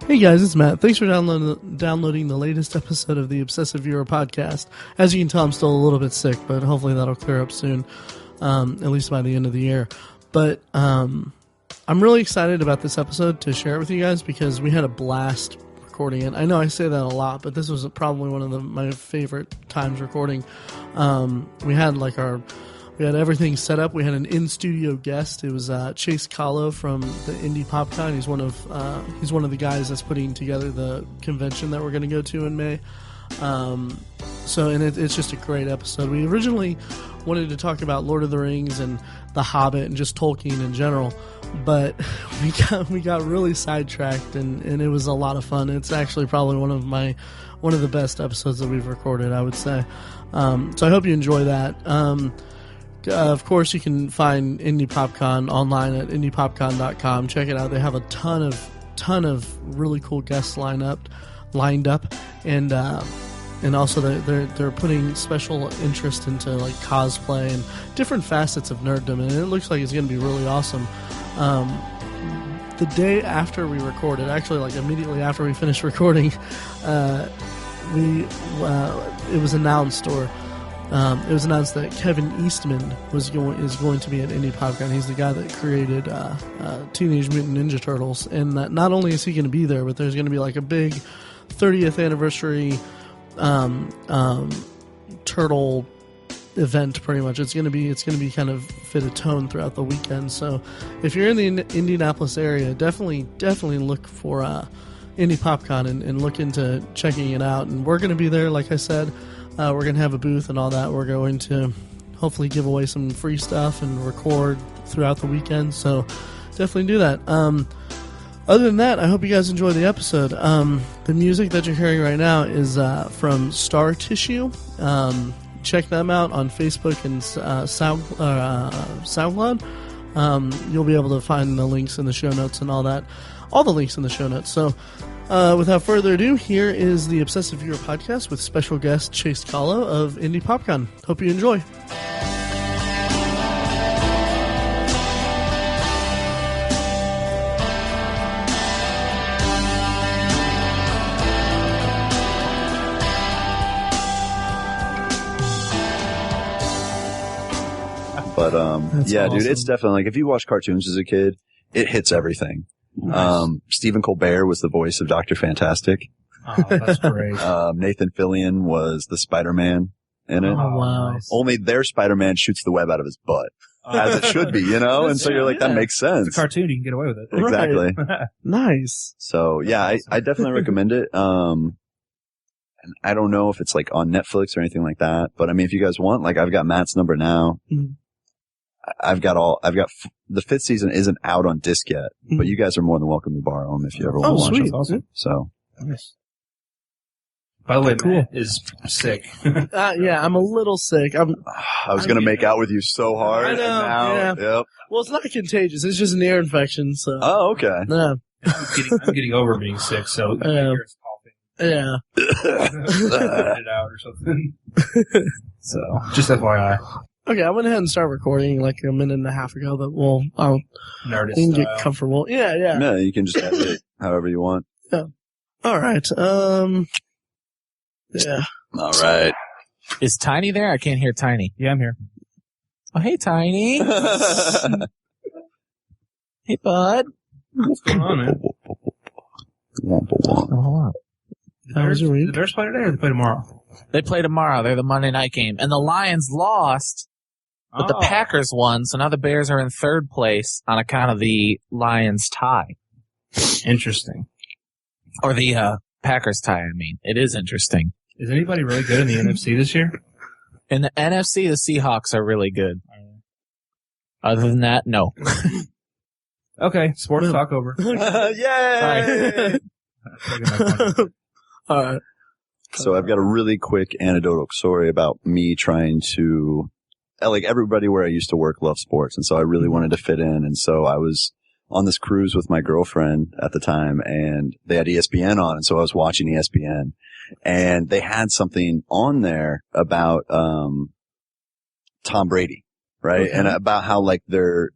Hey guys, it's Matt. Thanks for downloading the latest episode of the Obsessive Viewer podcast. As you can tell, I'm still a little bit sick, but hopefully that'll clear up soon, at least by the end of the year. But I'm really excited about this episode to share it with you guys because we had a blast recording it. I know I say that a lot, but this was probably one of my favorite times recording. We had everything set up. We had an in-studio guest. It was Chase Kahlo from the Indy Pop Con. He's one of the guys that's putting together the convention that we're going to go to in May. It's just a great episode. We originally wanted to talk about Lord of the Rings and The Hobbit and just Tolkien in general, but we got really sidetracked and it was a lot of fun. It's actually probably one of the best episodes that we've recorded, I would say. So I hope you enjoy that. Of course, you can find Indy Pop Con online at IndyPopCon.com. Check it out. They have a ton of really cool guests lined up, and also they're putting special interest into like cosplay and different facets of nerddom, and it looks like it's going to be really awesome. The day after we recorded, actually like immediately after we finished recording, it was announced that Kevin Eastman is going to be at Indy Pop Con. He's the guy that created Teenage Mutant Ninja Turtles, and that not only is he going to be there, but there's going to be like a big 30th anniversary turtle event. Pretty much, it's going to be kind of fit a tone throughout the weekend. So, if you're in the Indianapolis area, definitely look for Indy Pop Con and look into checking it out. And we're going to be there, like I said. We're going to have a booth and all that. We're going to hopefully give away some free stuff and record throughout the weekend. So definitely do that. Other than that, I hope you guys enjoy the episode. The music that you're hearing right now is from Star Tissue. Check them out on Facebook and SoundCloud. You'll be able to find the links in the show notes and all that. All the links in the show notes. So without further ado, here is the Obsessive Viewer podcast with special guest Chase Kahlo of Indy Pop Con. Hope you enjoy. But yeah, awesome. Dude, it's definitely like if you watch cartoons as a kid, it hits everything. Nice. Stephen Colbert was the voice of Dr. Fantastic. Oh, that's great. Nathan Fillion was the Spider-Man in it. Oh, wow. Nice. Only their Spider-Man shoots the web out of his butt. As it should be, you know? And so you're like, that makes sense. It's a cartoon, you can get away with it. Exactly. Right. Nice. So yeah, I definitely recommend it. And I don't know if it's like on Netflix or anything like that, but I mean, if you guys want, like I've got Matt's number now. Mm-hmm. The fifth season isn't out on disc yet, but you guys are more than welcome to borrow them if you ever want to watch them. Awesome. So, nice. By the way, Matt is sick. Yeah, I'm a little sick. I was going to make out with you so hard. I know, and now, yeah. Yep. Well, it's not contagious. It's just an ear infection. So. Oh, okay. Yeah. I'm getting over being sick, so my ear is coughing. Yeah. It out or something. So, just FYI. Okay, I went ahead and started recording like a minute and a half ago, but I'll get comfortable. Yeah. Yeah, you can just edit it however you want. Yeah. All right. Yeah. All right. Is Tiny there? I can't hear Tiny. Yeah, I'm here. Oh, hey, Tiny. Hey, bud. What's going on, man? The Bears play today or they play tomorrow? They play tomorrow. They're the Monday night game. And the Lions lost, but the Packers won, so now the Bears are in third place on account of the Lions tie. Interesting. Or the Packers tie, I mean. It is interesting. Is anybody really good in the NFC this year? In the NFC, the Seahawks are really good. Other than that, no. Okay, sports talk over. Yay! All right. So I've got a really quick anecdotal story about me trying to, like everybody where I used to work loved sports, and so I really wanted to fit in, and so I was on this cruise with my girlfriend at the time, and they had ESPN on, and so I was watching ESPN, and they had something on there about Tom Brady, right? Okay. And about how like their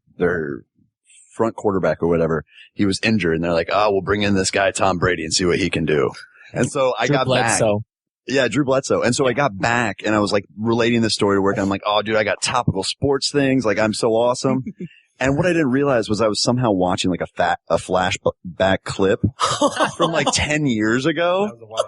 front quarterback or whatever, he was injured, and they're like, "Oh, we'll bring in this guy Tom Brady and see what he can do." And so I got back. Yeah, Drew Bledsoe. And so I got back and I was like relating this story to work. And I'm like, oh, dude, I got topical sports things. Like, I'm so awesome. And what I didn't realize was I was somehow watching like a flashback clip from like 10 years ago. That was a while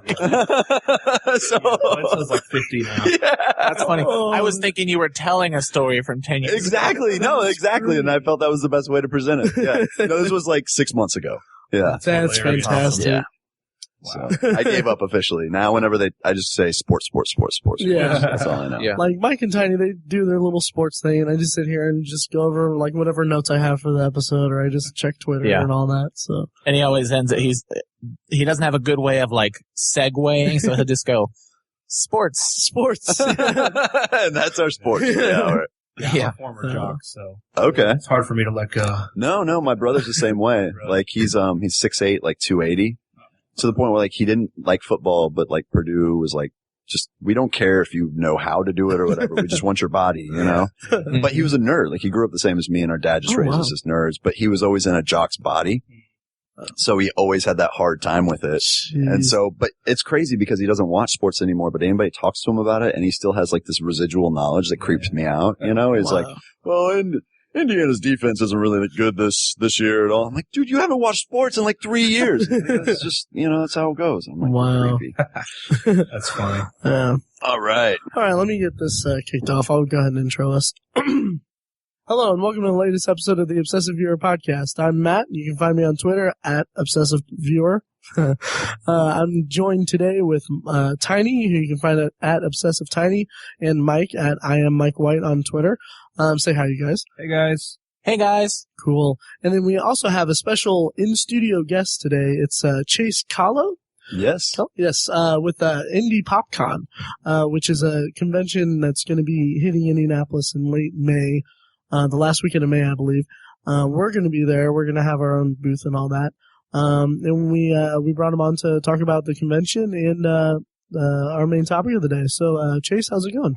ago. So Bledsoe's like 50 now. yeah. That's funny. I was thinking you were telling a story from 10 years Exactly. No, exactly. And I felt that was the best way to present it. Yeah. No, this was like 6 months ago. Yeah. That's fantastic. Yeah. Wow. So I gave up officially. Now, whenever I just say sports. Yeah. That's all I know. Yeah. Like Mike and Tiny, they do their little sports thing, and I just sit here and just go over like whatever notes I have for the episode, or I just check Twitter and all that. So, And he always ends it. He doesn't have a good way of like segueing, so he'll just go sports. And that's our sports. Yeah. All right. Yeah, I'm a former jock, so Okay. it's hard for me to let go. No, my brother's the same way. Really? Like he's 6'8", like 280. To the point where like he didn't like football, but like Purdue was like, just, we don't care if you know how to do it or whatever. We just want your body, you know? But he was a nerd. Like he grew up the same as me, and our dad just raised us as nerds, but he was always in a jock's body. So he always had that hard time with it. Jeez. And so, but it's crazy because he doesn't watch sports anymore, but anybody talks to him about it and he still has like this residual knowledge that creeps me out, you know? He's like, well, Indiana's defense isn't really good this year at all. I'm like, dude, you haven't watched sports in like 3 years. It's just, you know, that's how it goes. I'm like, wow. creepy. That's funny. All right. All right, let me get this kicked off. I'll go ahead and intro us. Hello, and welcome to the latest episode of the Obsessive Viewer podcast. I'm Matt. You can find me on Twitter at Obsessive Viewer. I'm joined today with Tiny, who you can find at Obsessive Tiny, and Mike at I am Mike White on Twitter. Say hi, you guys. Hey, guys. Hey guys. Cool. And then we also have a special in-studio guest today. It's Chase Kahlo. Yes. Yes, with Indy Pop Con, which is a convention that's going to be hitting Indianapolis in late May, the last weekend of May, I believe. We're going to be there. We're going to have our own booth and all that. And we brought him on to talk about the convention and our main topic of the day. So, Chase, how's it going?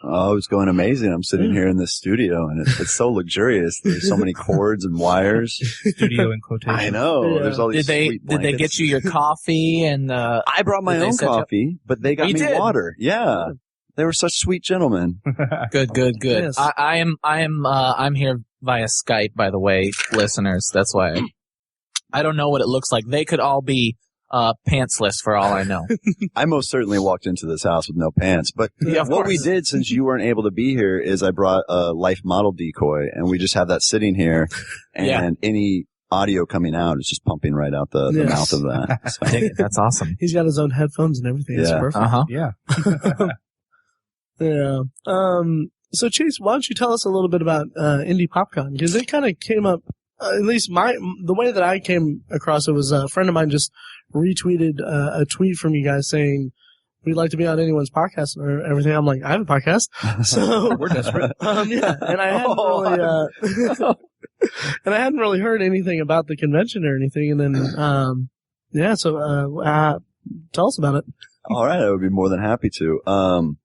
Oh, it's going amazing. I'm sitting here in this studio, and it's so luxurious. There's so many cords and wires. Studio in quotation. I know. Yeah. There's all these sweet Did they get you your coffee and I brought my own coffee, but they got me water. Yeah. They were such sweet gentlemen. Good. Yes. I'm here via Skype, by the way, listeners. That's why I don't know what it looks like. They could all be pantsless for all I know. I most certainly walked into this house with no pants, but what we did, since you weren't able to be here, is I brought a life model decoy, and we just have that sitting here, and any audio coming out is just pumping right out the mouth of that. So. That's awesome. He's got his own headphones and everything. It's perfect. Yeah. Yeah. So Chase, why don't you tell us a little bit about Indy Pop Con? Because it kind of came up, at least the way that I came across it was a friend of mine just retweeted a tweet from you guys saying, we'd like to be on anyone's podcast or everything. I'm like, I have a podcast. So We're desperate. yeah. And I hadn't really heard anything about the convention or anything. And then, so tell us about it. All right. I would be more than happy to.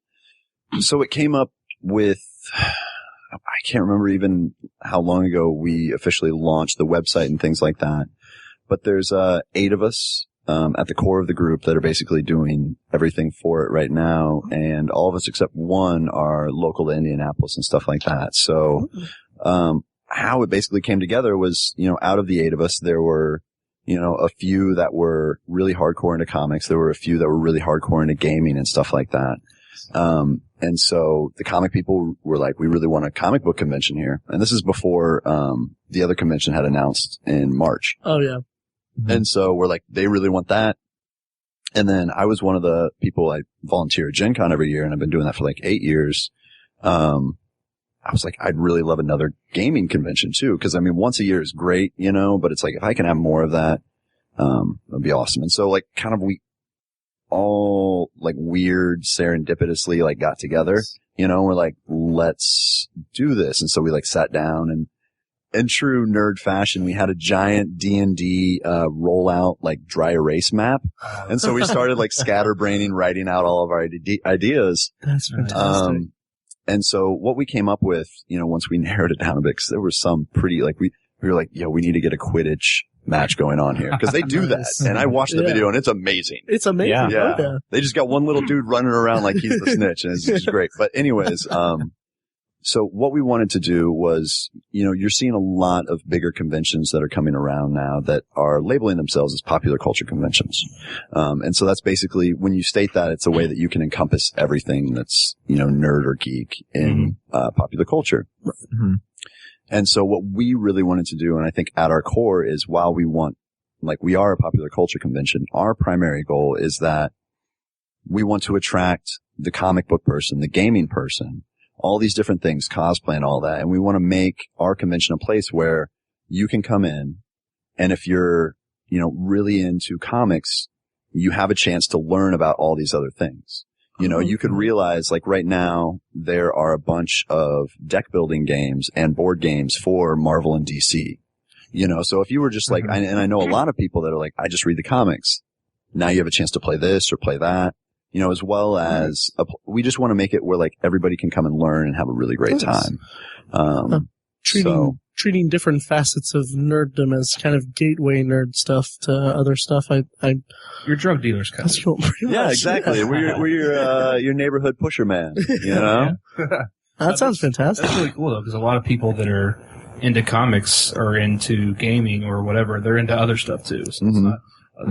So it came up with, I can't remember even how long ago we officially launched the website and things like that. But there's 8 of us at the core of the group that are basically doing everything for it right now. And all of us except one are local to Indianapolis and stuff like that. So how it basically came together was, out of the 8 of us, there were, a few that were really hardcore into comics. There were a few that were really hardcore into gaming and stuff like that. And so the comic people were like, we really want a comic book convention here. And this is before, the other convention had announced in March. Oh, yeah. Mm-hmm. And so we're like, they really want that. And then I was one of the people, I volunteer at Gen Con every year, and I've been doing that for like 8 years. I was like, I'd really love another gaming convention too. Cause I mean, once a year is great, but it's like, if I can have more of that, that'd be awesome. And so like kind of we all like weird serendipitously like got together, we're like, let's do this. And so we like sat down, and in true nerd fashion, we had a giant D&D rollout like dry erase map. And so we started like scatterbraining, writing out all of our ideas. That's fantastic. And so what we came up with, once we narrowed it down a bit, because there were some pretty, like we we were like, yo, we need to get a Quidditch match going on here. Cause they do Nice. that. And I watched the video and it's amazing. It's amazing. Yeah. Yeah. They just got one little dude running around like he's the snitch, and it's great. But anyways, so what we wanted to do was, you're seeing a lot of bigger conventions that are coming around now that are labeling themselves as popular culture conventions. And so that's basically, when you state that, it's a way that you can encompass everything that's, nerd or geek in popular culture. Mm-hmm. And so what we really wanted to do, and I think at our core, is while we are a popular culture convention, our primary goal is that we want to attract the comic book person, the gaming person, all these different things, cosplay and all that. And we want to make our convention a place where you can come in, and if you're, really into comics, you have a chance to learn about all these other things. You could realize, like, right now, there are a bunch of deck building games and board games for Marvel and DC. So if you were just like, and I know a lot of people that are like, I just read the comics. Now you have a chance to play this or play that. As well as we just want to make it where, like, everybody can come and learn and have a really great time. Treating different facets of nerddom as kind of gateway nerd stuff to other stuff. You're drug dealers, kind That's cool. Yeah, exactly. Yeah. We're your neighborhood pusher man. That sounds fantastic. That's really cool though, because a lot of people that are into comics or into gaming or whatever, they're into other stuff too. So it's not,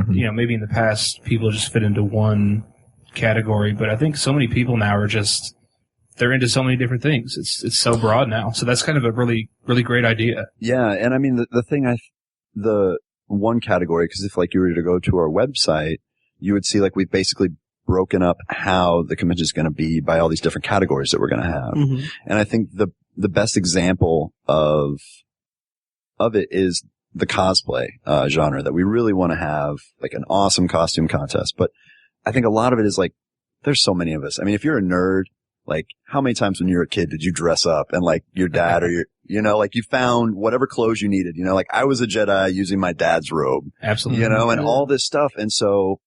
maybe in the past people just fit into one category, but I think so many people now are just, they're into so many different things. It's so broad now. So that's kind of a really, really great idea. Yeah. And I mean, the one category, because if, like, you were to go to our website, you would see, like, we've basically broken up how the convention is going to be by all these different categories that we're going to have. Mm-hmm. And I think the best example of it is the cosplay genre, that we really want to have, like, an awesome costume contest. But I think a lot of it is, like, there's so many of us. I mean, if you're a nerd, like, how many times when you were a kid did you dress up and, like, your dad or like, you found whatever clothes you needed, like, I was a Jedi using my dad's robe. Absolutely. And all this stuff. And so,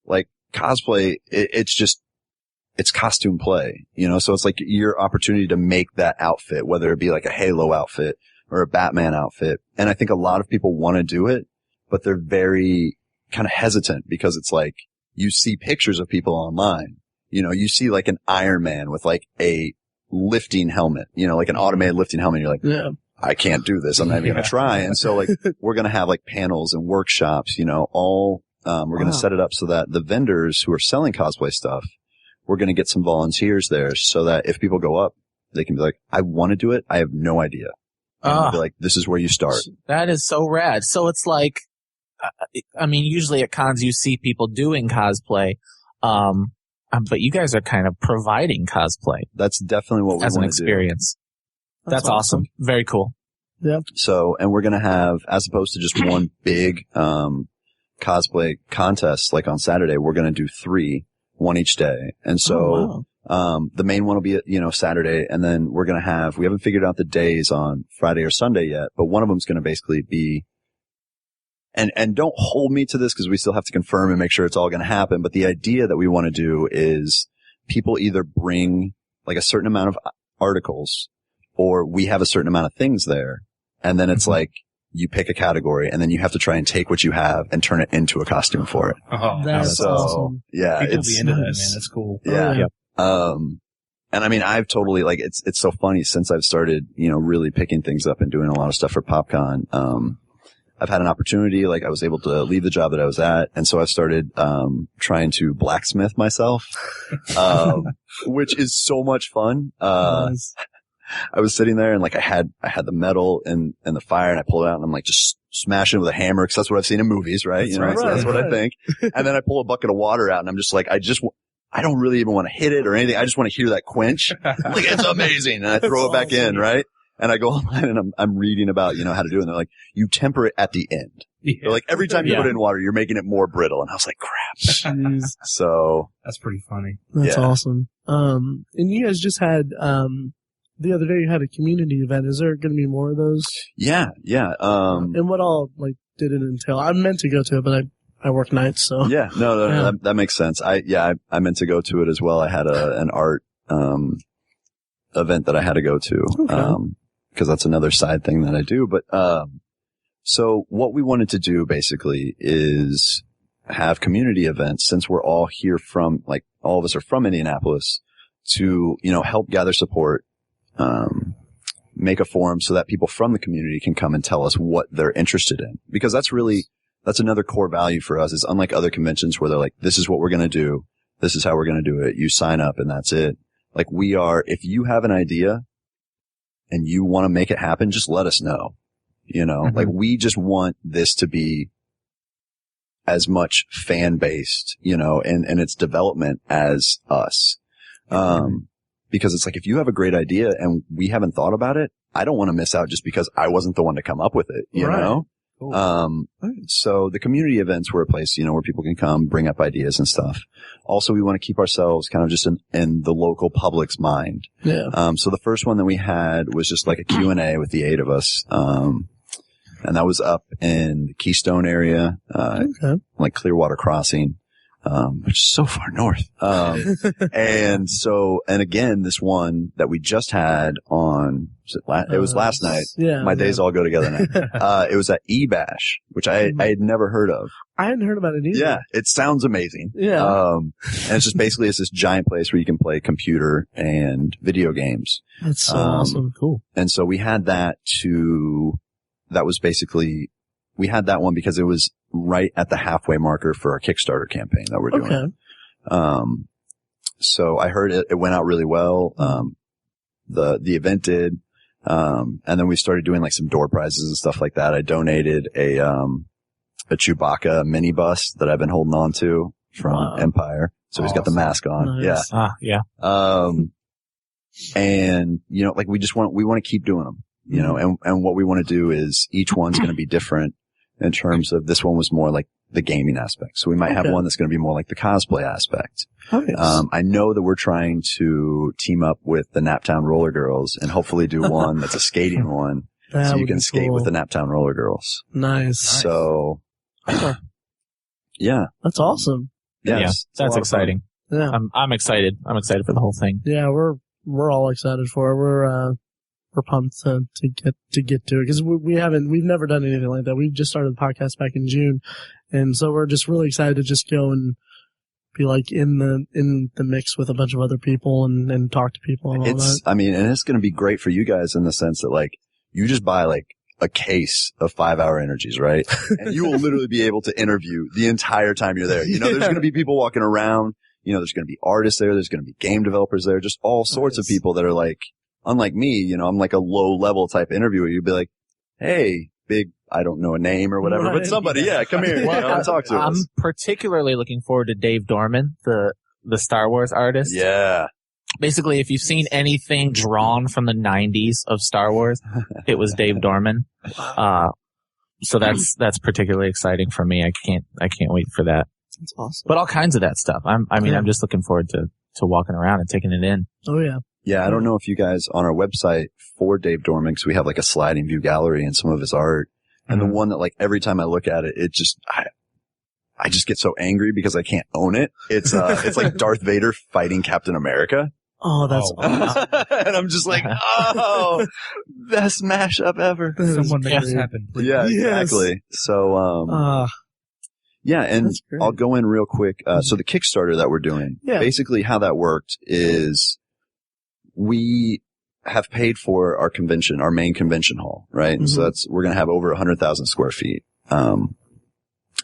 like, cosplay, it's costume play, so it's like your opportunity to make that outfit, whether it be like a Halo outfit or a Batman outfit. And I think a lot of people want to do it, but they're very kind of hesitant because it's like, you see pictures of people online, you see like an Iron Man with like a lifting helmet, like an automated lifting helmet. You're like, yeah, I can't do this. I'm not even going to try. And so, like, we're going to have like panels and workshops, we're going to set it up so that the vendors who are selling cosplay stuff, we're going to get some volunteers there so that if people go up, they can be like, I want to do it. I have no idea. And be like, this is where you start. That is so rad. So it's like, I mean, usually at cons you see people doing cosplay, but you guys are kind of providing cosplay. That's definitely what we want to do. As an experience. That's awesome. Very cool. Yeah. So, and we're going to have, as opposed to just one big, cosplay contest, like on Saturday, we're going to do 3, one each day. And so, the main one will be, Saturday. And then we haven't figured out the days on Friday or Sunday yet, but one of them is going to basically be, and don't hold me to this because we still have to confirm and make sure it's all going to happen. But the idea that we want to do is people either bring like a certain amount of articles or we have a certain amount of things there. And then it's like you pick a category and then you have to try and take what you have and turn it into a costume for it. Oh, that's awesome. Yeah. People be into that, man. That's cool. Yeah. And I mean, I've totally like, it's so funny since I've started, really picking things up and doing a lot of stuff for PopCon. I've had an opportunity, like I was able to leave the job that I was at. And so I started, trying to blacksmith myself, which is so much fun. I was sitting there and like I had the metal and the fire and I pulled it out and I'm like just smashing it with a hammer because that's what I've seen in movies, right? So that's what I think. And then I pull a bucket of water out and I'm just like, I don't really even want to hit it or anything. I just want to hear that quench. Like, it's amazing. And I throw it back in, right? And I go online and I'm reading about, how to do it. And they're like, you temper it at the end. Yeah. They're like, every time you put it in water, you're making it more brittle. And I was like, crap. So. That's pretty funny. That's awesome. And you guys just had, the other day you had a community event. Is there going to be more of those? Yeah. And what all, did it entail? I meant to go to it, but I work nights, so. Yeah, no, that makes sense. I meant to go to it as well. I had an art, event that I had to go to. Okay. Cause that's another side thing that I do. But, So what we wanted to do basically is have community events, since we're all here from, like, all of us are from Indianapolis, to, help gather support, make a forum so that people from the community can come and tell us what they're interested in. Because that's another core value for us, is unlike other conventions where they're like, this is what we're going to do. This is how we're going to do it. You sign up and that's it. Like, if you have an idea and you want to make it happen, just let us know. Like, we just want this to be as much fan based, and its development as us. Because it's like, if you have a great idea and we haven't thought about it, I don't want to miss out just because I wasn't the one to come up with it, you know? Cool. So the community events were a place, where people can come, bring up ideas and stuff. Also, we want to keep ourselves kind of just in the local public's mind. Yeah. So the first one that we had was just like a Q&A with the 8 of us. And that was up in the Keystone area, like Clearwater Crossing, which is so far north. And again, this one that we just had on, it was last night. Yeah. My days all go together now. It was at E-Bash, which I had never heard of. I hadn't heard about it either. Yeah. It sounds amazing. Yeah. And it's just basically, it's this giant place where you can play computer and video games. That's so awesome. Cool. And so we had we had that one because it was right at the halfway marker for our Kickstarter campaign that we're doing. Okay. So I heard it went out really well. The event did. And then we started doing like some door prizes and stuff like that. I donated a Chewbacca minibus that I've been holding on to from Empire. So he's got the mask on. Nice. Yeah. And, like we want to keep doing them. And what we want to do is each one's going to be different in terms of, this one was more like the gaming aspect. So we might have one that's going to be more like the cosplay aspect. Nice. I know that we're trying to team up with the Naptown Roller Girls and hopefully do one that's a skating one. So you can skate with the Naptown Roller Girls. Nice. So, yeah. That's awesome. Yes, that's exciting. Yeah. I'm excited. I'm excited for the whole thing. Yeah, we're all excited for it. We're pumped to get to it because we've never done anything like that. We just started the podcast back in June, and so we're just really excited to just go and be like in the mix with a bunch of other people and talk to people and all that. I mean, and it's going to be great for you guys in the sense that like you just buy like a case of 5-hour energies, right? And you will literally be able to interview the entire time you're there. There's going to be people walking around. There's going to be artists there. There's going to be game developers there. Just all sorts of people that are like. Unlike me, I'm like a low level type interviewer. You'd be like, hey, big, I don't know a name or whatever, but somebody, come here, and talk to us. I'm particularly looking forward to Dave Dorman, the Star Wars artist. Yeah. Basically, if you've seen anything drawn from the 90s of Star Wars, it was Dave Dorman. So that's particularly exciting for me. I can't wait for that. That's awesome. But all kinds of that stuff. I'm just looking forward to walking around and taking it in. Oh yeah. Yeah, I don't know if you guys on our website for Dave Dorman, because we have like a sliding view gallery and some of his art. And the one that like every time I look at it, it just, I just get so angry because I can't own it. It's like Darth Vader fighting Captain America. Oh, that's awesome. And I'm just like, best mashup ever. Someone make this happen, please. Yeah, exactly. So, yeah, and I'll go in real quick. So the Kickstarter that we're doing, basically how that worked is we have paid for our convention, our main convention hall, right? And so we're going to have over 100,000 square feet. And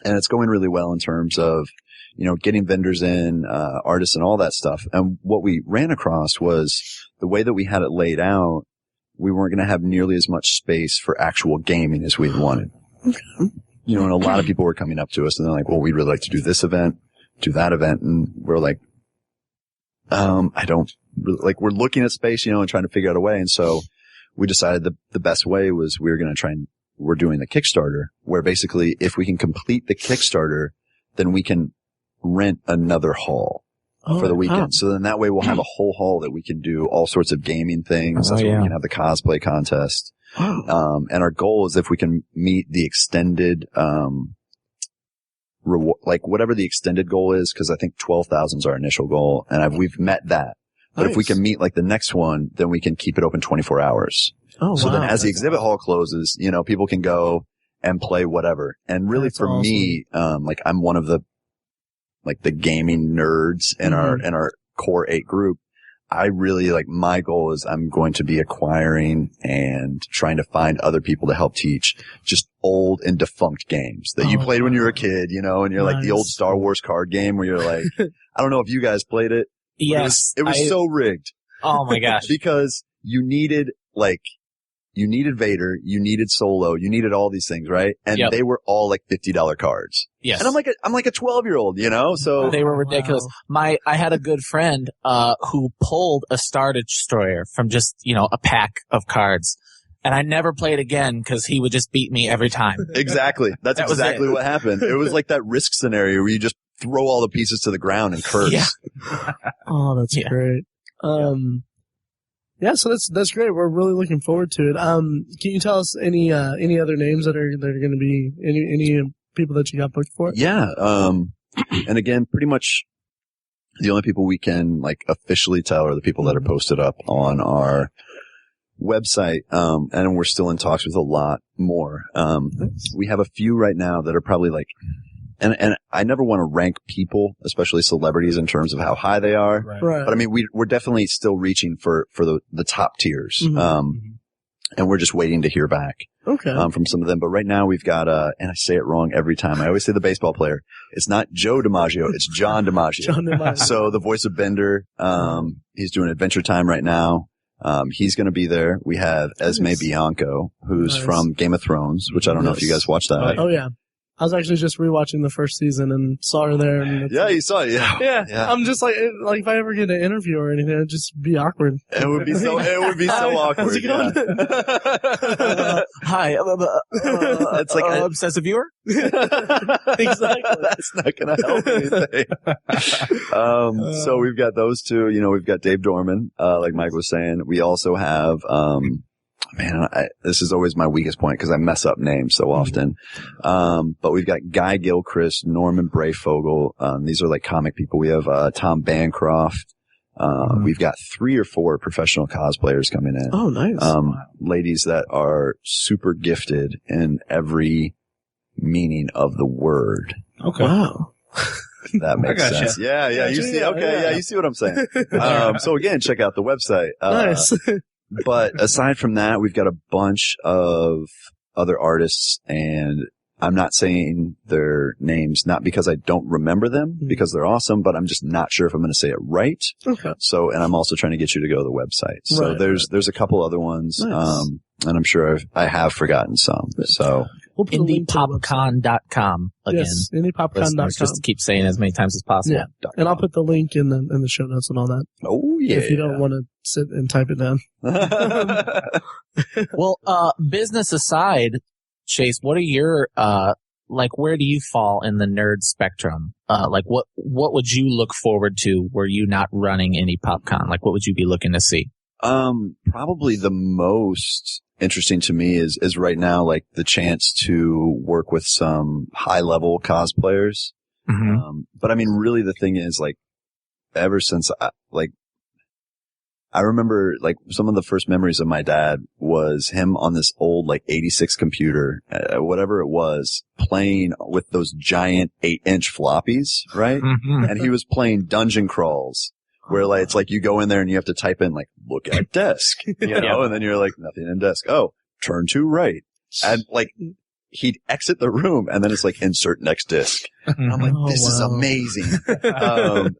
it's going really well in terms of, getting vendors in, artists and all that stuff. And what we ran across was the way that we had it laid out, we weren't going to have nearly as much space for actual gaming as we'd wanted. Okay. And a lot of people were coming up to us and they're like, well, we'd really like to do this event, do that event. And we're like, we're looking at space, and trying to figure out a way. And so we decided the best way was we were going to try and we're doing the Kickstarter where basically if we can complete the Kickstarter, then we can rent another hall for the weekend. So then that way we'll have a whole hall that we can do all sorts of gaming things. That's where we can have the cosplay contest. And our goal is if we can meet the extended, like whatever the extended goal is, because I think 12,000 is our initial goal, and we've met that. But if we can meet like the next one, then we can keep it open 24 hours. Oh, so then as the exhibit hall closes, people can go and play whatever. And really That's for awesome. me, like I'm one of the gaming nerds in our core 8 group. I really my goal is I'm going to be acquiring and trying to find other people to help teach just old and defunct games that you played when you were a kid, you know, and you're like the old Star Wars card game where you're like, I don't know if you guys played it. Yes. It was so rigged. Oh my gosh. Because you needed Vader, you needed Solo, you needed all these things, right? And they were all like $50 cards. Yes. And I'm like a 12-year-old, you know? So they were ridiculous. Wow. I had a good friend, who pulled a Star Destroyer from just, a pack of cards. And I never played again because he would just beat me every time. Exactly. That's exactly what happened. It was like that Risk scenario where you just throw all the pieces to the ground and curse. Yeah. Oh, that's great. Yeah, so that's great. We're really looking forward to it. Can you tell us any other names that are going to be any people that you got booked for? Yeah. And again, pretty much the only people we can officially tell are the people that are posted up on our website. And we're still in talks with a lot more. We have a few right now that are probably and I never want to rank people, especially celebrities, in terms of how high they are. Right. But I mean, we're definitely still reaching for the top tiers. And we're just waiting to hear back. Okay. From some of them. But right now we've got, and I say it wrong every time. I always say the baseball player. It's not Joe DiMaggio. It's John DiMaggio. John DiMaggio. So the voice of Bender, he's doing Adventure Time right now. He's going to be there. We have Esme Bianco, who's from Game of Thrones, which I don't know if you guys watched that. Oh yeah. I was actually just rewatching the first season and saw her there. And yeah, you saw it. Yeah. I'm just like if I ever get an interview or anything, it'd just be awkward. It would be so awkward. How's it going? Hi. It's like obsessive viewer. Exactly. That's not going to help anything. So we've got those two. We've got Dave Dorman, like Mike was saying. We also have, this is always my weakest point because I mess up names so often. But we've got Guy Gilchrist, Norman Brayfogle. These are comic people. We have, Tom Bancroft. We've got 3 or 4 professional cosplayers coming in. Oh, nice. Ladies that are super gifted in every meaning of the word. Okay. Wow. That makes sense. Yeah. You see, you see what I'm saying. So again, check out the website. Nice. But aside from that, we've got a bunch of other artists, and I'm not saying their names, not because I don't remember them, because they're awesome, but I'm just not sure if I'm going to say it right. Okay. So, and I'm also trying to get you to go to the website. So there's a couple other ones. Nice. And I'm sure I have forgotten some. So We'll put a link to the website. IndyPopCon.com again. Yes, IndyPopCon.com. Just keep saying it as many times as possible. Yeah. And I'll put the link in the show notes and all that. Oh yeah. If you don't want to sit and type it down. Well, business aside, Chase, what are your, where do you fall in the nerd spectrum? What would you look forward to were you not running Indy PopCon? What would you be looking to see? Probably the most interesting to me is right now, the chance to work with some high level cosplayers. Mm-hmm. But I mean, really the thing is ever since I remember some of the first memories of my dad was him on this old 86 computer, whatever it was, playing with those giant 8-inch floppies, right? Mm-hmm. And he was playing dungeon crawls where it's you go in there and you have to type in look at desk, and then you're nothing in desk. Oh, turn to right. And he'd exit the room and then it's insert next disc. And I'm this is amazing.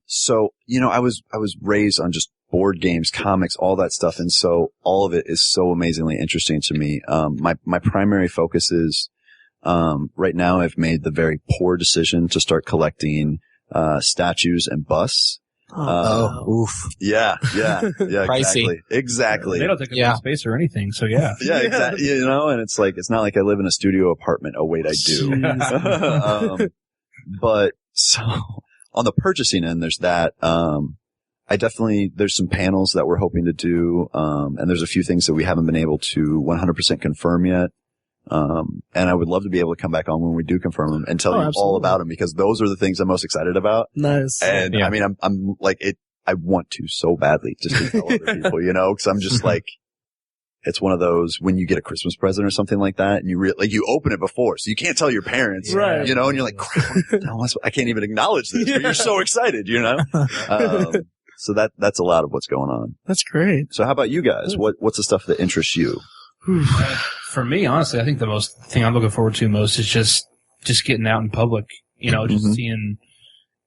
So, I was raised on just board games, comics, all that stuff. And so all of it is so amazingly interesting to me. My primary focus is, right now I've made the very poor decision to start collecting, statues and busts. Oof. Yeah, Pricey. Exactly. They don't take up any space or anything, so yeah. Yeah, exactly. And it's it's not like I live in a studio apartment. Oh wait, I do. But so on the purchasing end, there's that. There's some panels that we're hoping to do. And there's a few things that we haven't been able to 100% confirm yet. And I would love to be able to come back on when we do confirm them and tell you all about them because those are the things I'm most excited about. Nice. And I mean, I want to so badly just to tell other people, because I'm just it's one of those when you get a Christmas present or something like that, and you open it before, so you can't tell your parents, Right. you know, and you're like, crap, I can't even acknowledge this, but you're so excited, you know? So that's a lot of what's going on. That's great. So how about you guys? What's the stuff that interests you? For me, honestly, I think the thing I'm looking forward to most is just getting out in public, you know, just seeing.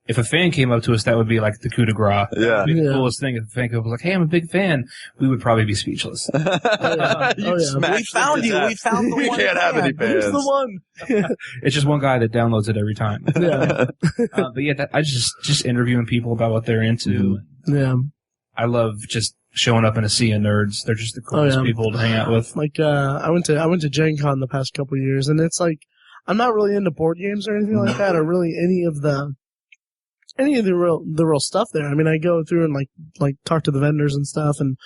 If a fan came up to us, that would be like the coup de grace. Yeah. That would be the coolest thing. If a fan was like, hey, I'm a big fan, we would probably be speechless. We found you. We found the we one. can't have any fans. Who's the one? It's just one guy that downloads it every time. Yeah. But yeah, I just interviewing people about what they're into. Yeah. I love just showing up in a sea of nerds. They're just the coolest people to hang out with. Like, I went to Gen Con the past couple of years, and it's like, I'm not really into board games or anything like that, or really any of the real stuff there. I mean, I go through and like talk to the vendors and stuff and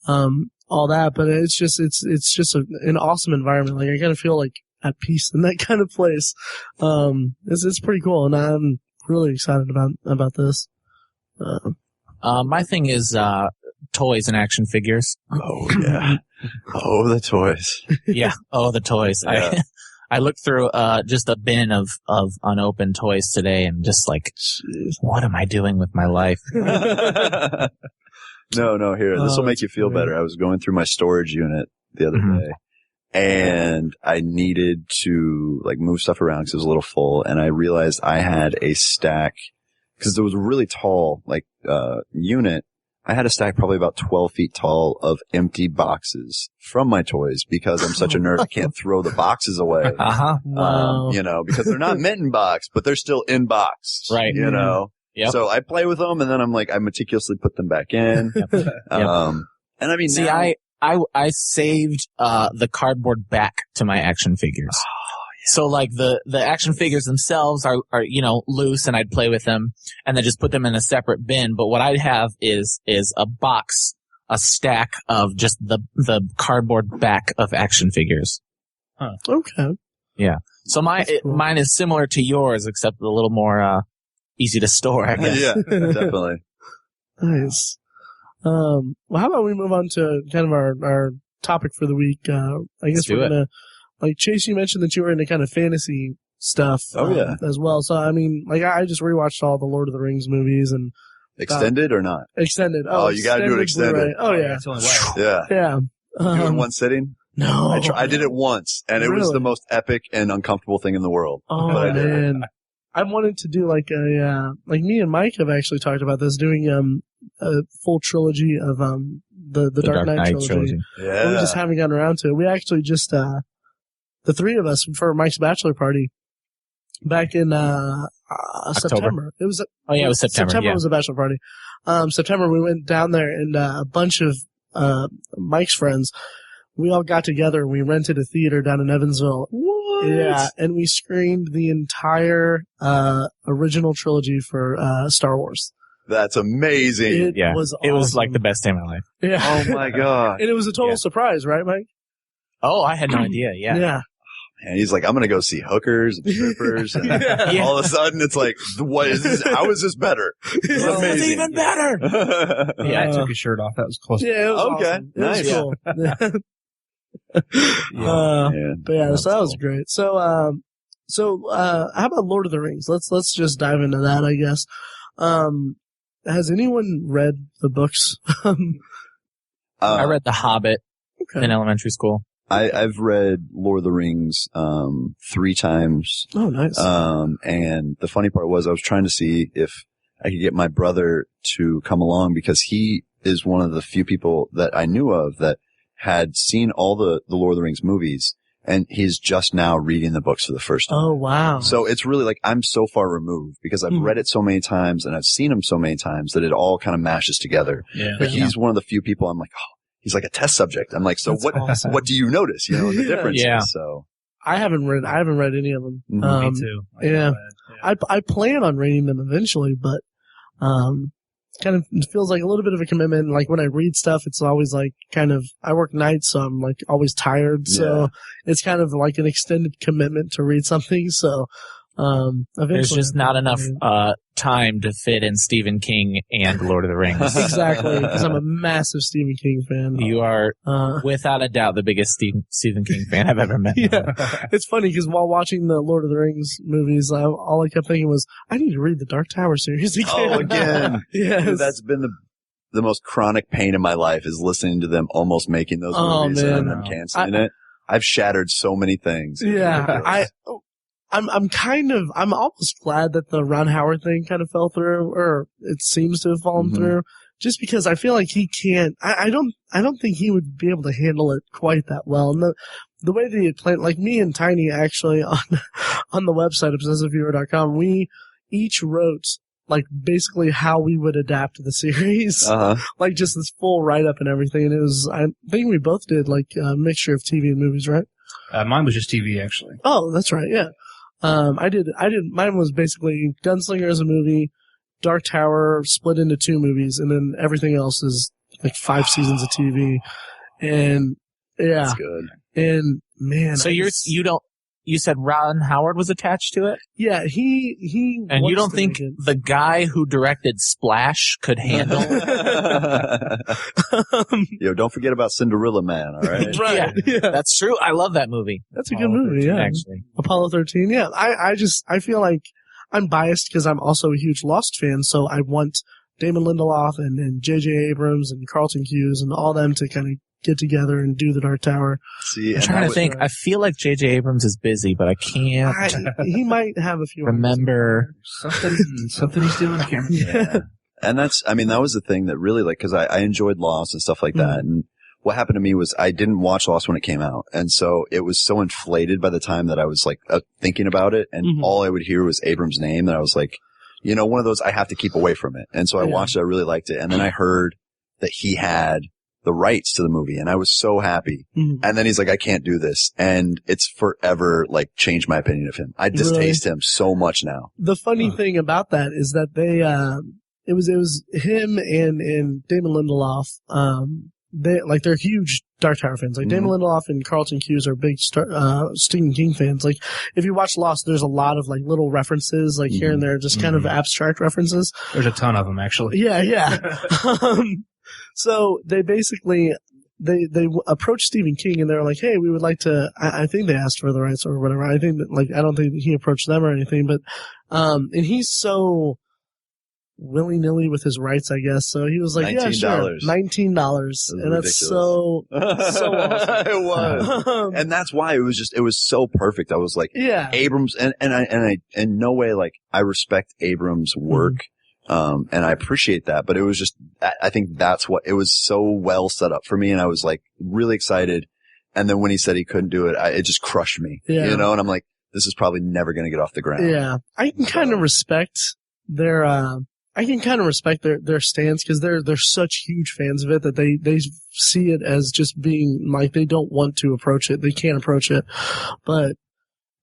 all that, but it's just an awesome environment. Like, I kind of feel like at peace in that kind of place. It's pretty cool, and I'm really excited about this. My thing is toys and action figures. Oh yeah. Oh, the toys. Yeah. Oh, the toys. Yeah. I looked through just a bin of unopened toys today and just like, what am I doing with my life? No, here. This will make you feel better. I was going through my storage unit the other day, and I needed to like move stuff around because it was a little full, and I realized I had a stack because there was a really tall unit. I had a stack probably about 12 feet tall of empty boxes from my toys because I'm such a nerd. I can't throw the boxes away. Wow. You know, because they're not meant in box, but they're still in box. Right. You know? Yep. So I play with them, and then I'm like, I meticulously put them back in. And I mean, see, now, I saved the cardboard back to my action figures. So like the action figures themselves are, you know, loose, and I'd play with them and then just put them in a separate bin. But what I'd have is a box, a stack of just the cardboard back of action figures. Huh. Okay. Yeah. So mine is similar to yours, except a little more easy to store, I guess. yeah, definitely. Nice. Well, how about we move on to kind of our topic for the week? I guess we're gonna. Like, Chase, you mentioned that you were into kind of fantasy stuff as well. So, I mean, like, I just rewatched all the Lord of the Rings movies and... Extended or not? Extended. Oh, you gotta do it extended. Blu-ray. Oh, yeah. That's the only way. Yeah. Yeah. Do it in one sitting? No. I did it once, and it was the most epic and uncomfortable thing in the world. Oh, man. I wanted to do like me and Mike have actually talked about this, doing a full trilogy of the Dark Knight trilogy. Yeah. We just haven't gotten around to it. We actually just the three of us for Mike's bachelor party back in September. It was it was September. September was a bachelor party. September we went down there, and a bunch of Mike's friends, we all got together and we rented a theater down in Evansville. What? Yeah, and we screened the entire original trilogy for Star Wars. That's amazing. It was awesome. It was like the best day of my life. Yeah. Oh my god. And it was a total surprise, right, Mike? Oh, I had no idea. Yeah. Yeah. And he's like, I'm going to go see hookers and strippers. And all of a sudden, it's like, what is this? How is this better? It's amazing. It's even better. Yeah, I took his shirt off. That was close. Yeah, it was okay. awesome. It Nice. was cool. But yeah, so that was great. So how about Lord of the Rings? Let's just dive into that, I guess. Has anyone read the books? I read The Hobbit in elementary school. I've read Lord of the Rings 3 times. Oh, nice. And the funny part was I was trying to see if I could get my brother to come along because he is one of the few people that I knew of that had seen all the Lord of the Rings movies, and he's just now reading the books for the first time. Oh, wow. So it's really like I'm so far removed because I've read it so many times and I've seen them so many times that it all kind of mashes togetred. Yeah. But he's one of the few people I'm like, oh, he's like a test subject. I'm like, so what do you notice? You know, the differences. Yeah. So I haven't read any of them. Me too. Yeah. I plan on reading them eventually, but kind of feels like a little bit of a commitment. Like when I read stuff, it's always like kind of, I work nights, so I'm like always tired. So it's kind of like an extended commitment to read something. So There's just not enough time to fit in Stephen King and Lord of the Rings. Exactly, because I'm a massive Stephen King fan. You are, without a doubt, the biggest Stephen King fan I've ever met. Yeah, it's funny because while watching the Lord of the Rings movies, all I kept thinking was, I need to read the Dark Tower series again. Oh, again. Yes. Dude, that's been the most chronic pain in my life is listening to them almost making those movies and then canceling it. I've shattered so many things. Yeah, I'm almost glad that the Ron Howard thing kind of fell through, or it seems to have fallen through, just because I feel like he can't, I don't think he would be able to handle it quite that well. And the way that he had planned, like me and Tiny actually on the website, obsessiveviewer.com, we each wrote like basically how we would adapt the series, like just this full write-up and everything. And it was, I think we both did like a mixture of TV and movies, right? Mine was just TV, actually. Oh, that's right. Yeah. Mine was basically Gunslinger as a movie, Dark Tower split into 2 movies, and then everything else is like 5 seasons of TV. And yeah. That's good. And man. So you said Ron Howard was attached to it? Yeah, he and you don't think the guy who directed Splash could handle Yo, don't forget about Cinderella Man, all right? Right. Yeah. That's true. I love that movie. That's a good movie, 13, actually. Apollo 13, yeah. I feel like I'm biased because I'm also a huge Lost fan, so I want Damon Lindelof and J.J. Abrams and Carlton Cuse and all them to kind of get together and do the Dark Tower. See, I'm trying to think. I feel like J.J. Abrams is busy, but I can't. He might have a few. Remember something he's doing. I can't remember. Yeah. And that was the thing that really, like, because I enjoyed Lost and stuff like that. And what happened to me was I didn't watch Lost when it came out. And so it was so inflated by the time that I was like thinking about it. And all I would hear was Abrams' name. And I was like, you know, one of those, I have to keep away from it. And so I watched it. I really liked it. And then I heard that he had the rights to the movie, and I was so happy. And then he's like, I can't do this. And it's forever, like, changed my opinion of him. I distaste him so much now. The funny thing about that is that they, it was him and Damon Lindelof, they're huge Dark Tower fans. Like, Damon Lindelof and Carlton Cuse are big Stephen King fans. Like, if you watch Lost, there's a lot of, like, little references, like, here and there, just kind of abstract references. There's a ton of them, actually. Yeah. So they basically, they approached Stephen King and they were like, hey, we would like to, I think they asked for the rights or whatever. I think that, like, I don't think he approached them or anything, but, and he's so willy-nilly with his rights, I guess. So he was like, yeah, sure. $19. And that's so awesome. It was. And that's why it was so perfect. I was like, Abrams, and I, in no way, like, I respect Abrams' work. And I appreciate that, but it was just, I think that's what, it was so well set up for me, and I was like really excited. And then when he said he couldn't do it, it just crushed me, you know, and I'm like, this is probably never going to get off the ground. Yeah. I can kind of respect their stance, because they're such huge fans of it that they see it as just being like, they don't want to approach it. They can't approach it, but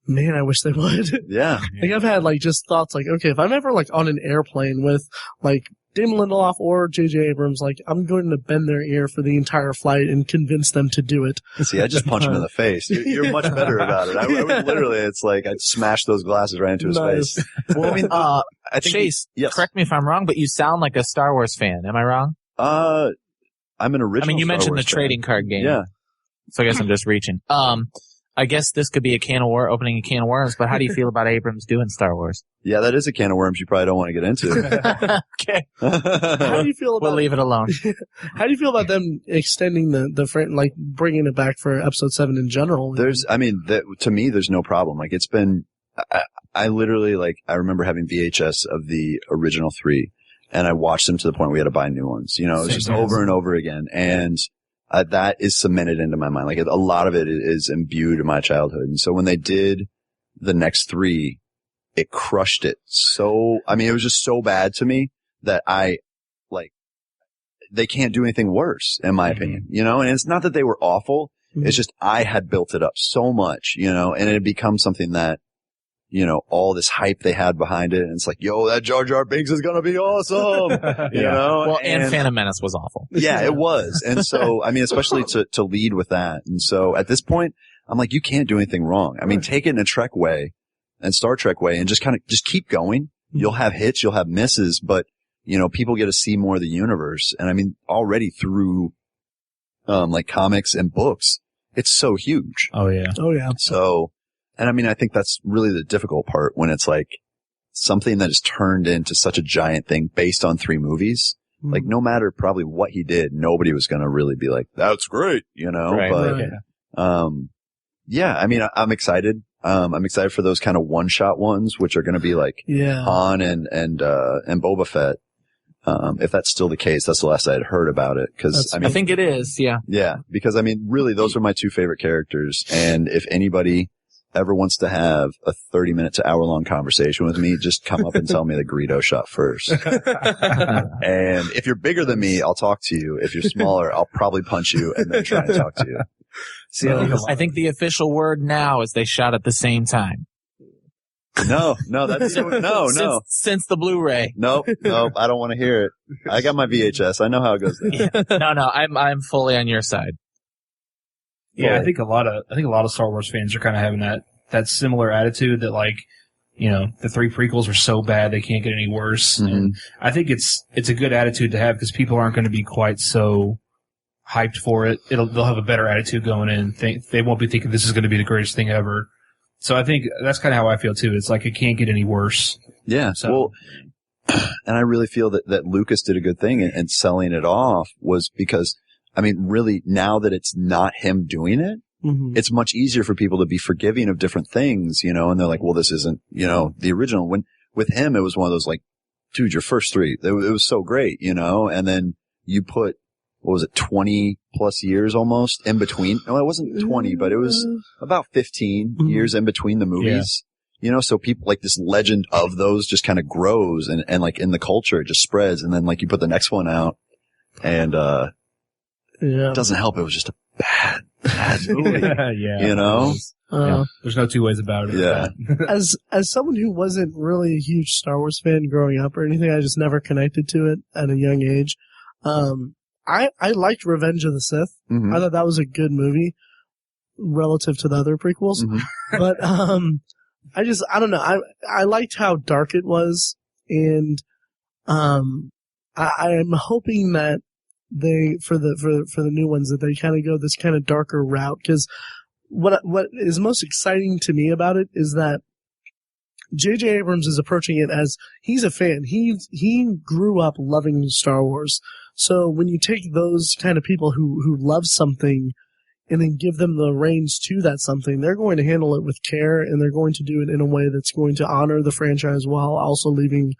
man, I wish they would. Yeah. Like, I've had, like, just thoughts like, okay, if I'm ever, like, on an airplane with, like, Damon Lindelof or J.J. Abrams, like, I'm going to bend their ear for the entire flight and convince them to do it. See, I just punch him in the face. You're much better about it. I would literally, it's like, I'd smash those glasses right into his face. Well, I mean, I think Chase, correct me if I'm wrong, but you sound like a Star Wars fan. Am I wrong? I'm an original I mean, you Star mentioned Wars the trading card game. Yeah. So I guess I'm just reaching. I guess this could be opening a can of worms, but how do you feel about Abrams doing Star Wars? Yeah, that is a can of worms you probably don't want to get into. Okay. How do you feel about We'll leave it alone. How do you feel about them extending the frame, like bringing it back for episode 7 in general? To me, there's no problem. Like, it's been, I literally, like, I remember having VHS of the original 3, and I watched them to the point we had to buy new ones. You know, it was just over and over again. And that is cemented into my mind. Like, a lot of it is imbued in my childhood. And so when they did the next 3, it crushed it. So, I mean, it was just so bad to me that they can't do anything worse, in my opinion, you know? And it's not that they were awful. It's just I had built it up so much, you know, and it had become something that, you know, all this hype they had behind it. And it's like, yo, that Jar Jar Binks is going to be awesome. You know? Well, and Phantom Menace was awful. Yeah, it was. And so, I mean, especially to lead with that. And so at this point, I'm like, you can't do anything wrong. I mean, take it in a Trek way. and Star Trek way and just keep going. You'll have hits, you'll have misses, but people get to see more of the universe. And I mean, already through, like comics and books, it's so huge. Oh yeah. So, and I mean, I think that's really the difficult part when it's like something that is turned into such a giant thing based on 3 movies. Like no matter probably what he did, nobody was going to really be like, that's great, Right, but, yeah, I mean, I'm excited. I'm excited for those kind of one-shot ones, which are going to be like Han and Boba Fett. If that's still the case, that's the last I had heard about it. Cause I think it is. Yeah. Yeah. Because I mean, really, those are my 2 favorite characters. And if anybody ever wants to have a 30-minute to hour-long conversation with me, just come up and tell me the Greedo shot first. And if you're bigger than me, I'll talk to you. If you're smaller, I'll probably punch you and then try to talk to you. See, I think the official word now is they shot at the same time. No, that's no. Since the Blu-ray. Nope, I don't want to hear it. I got my VHS. I know how it goes there. No, I'm fully on your side. Yeah, I think a lot of Star Wars fans are kind of having that similar attitude that like, the 3 prequels are so bad they can't get any worse. Mm-hmm. And I think it's a good attitude to have because people aren't going to be quite so hyped for it. They'll have a better attitude going in. They won't be thinking this is going to be the greatest thing ever. So I think that's kind of how I feel too. It's like it can't get any worse. Yeah. So. Well, and I really feel that Lucas did a good thing in selling it off was because, I mean, really now that it's not him doing it, it's much easier for people to be forgiving of different things, and they're like, well, this isn't, the original. When with him, it was one of those like, dude, your first 3, it was so great, and then you put, what was it, 20 plus years almost in between? No, it wasn't 20, but it was about 15 years in between the movies. Yeah. So people like this legend of those just kind of grows and like in the culture, it just spreads. And then like you put the next one out and, it doesn't help. It was just a bad movie. There's no 2 ways about it. Yeah. As someone who wasn't really a huge Star Wars fan growing up or anything, I just never connected to it at a young age. I liked Revenge of the Sith. I thought that was a good movie relative to the other prequels. But, I don't know. I liked how dark it was. And, I'm hoping that for the new ones, that they kind of go this kind of darker route. Cause what is most exciting to me about it is that J.J. Abrams is approaching it as he's a fan. He grew up loving Star Wars. So when you take those kind of people who love something and then give them the reins to that something, they're going to handle it with care and they're going to do it in a way that's going to honor the franchise while also leaving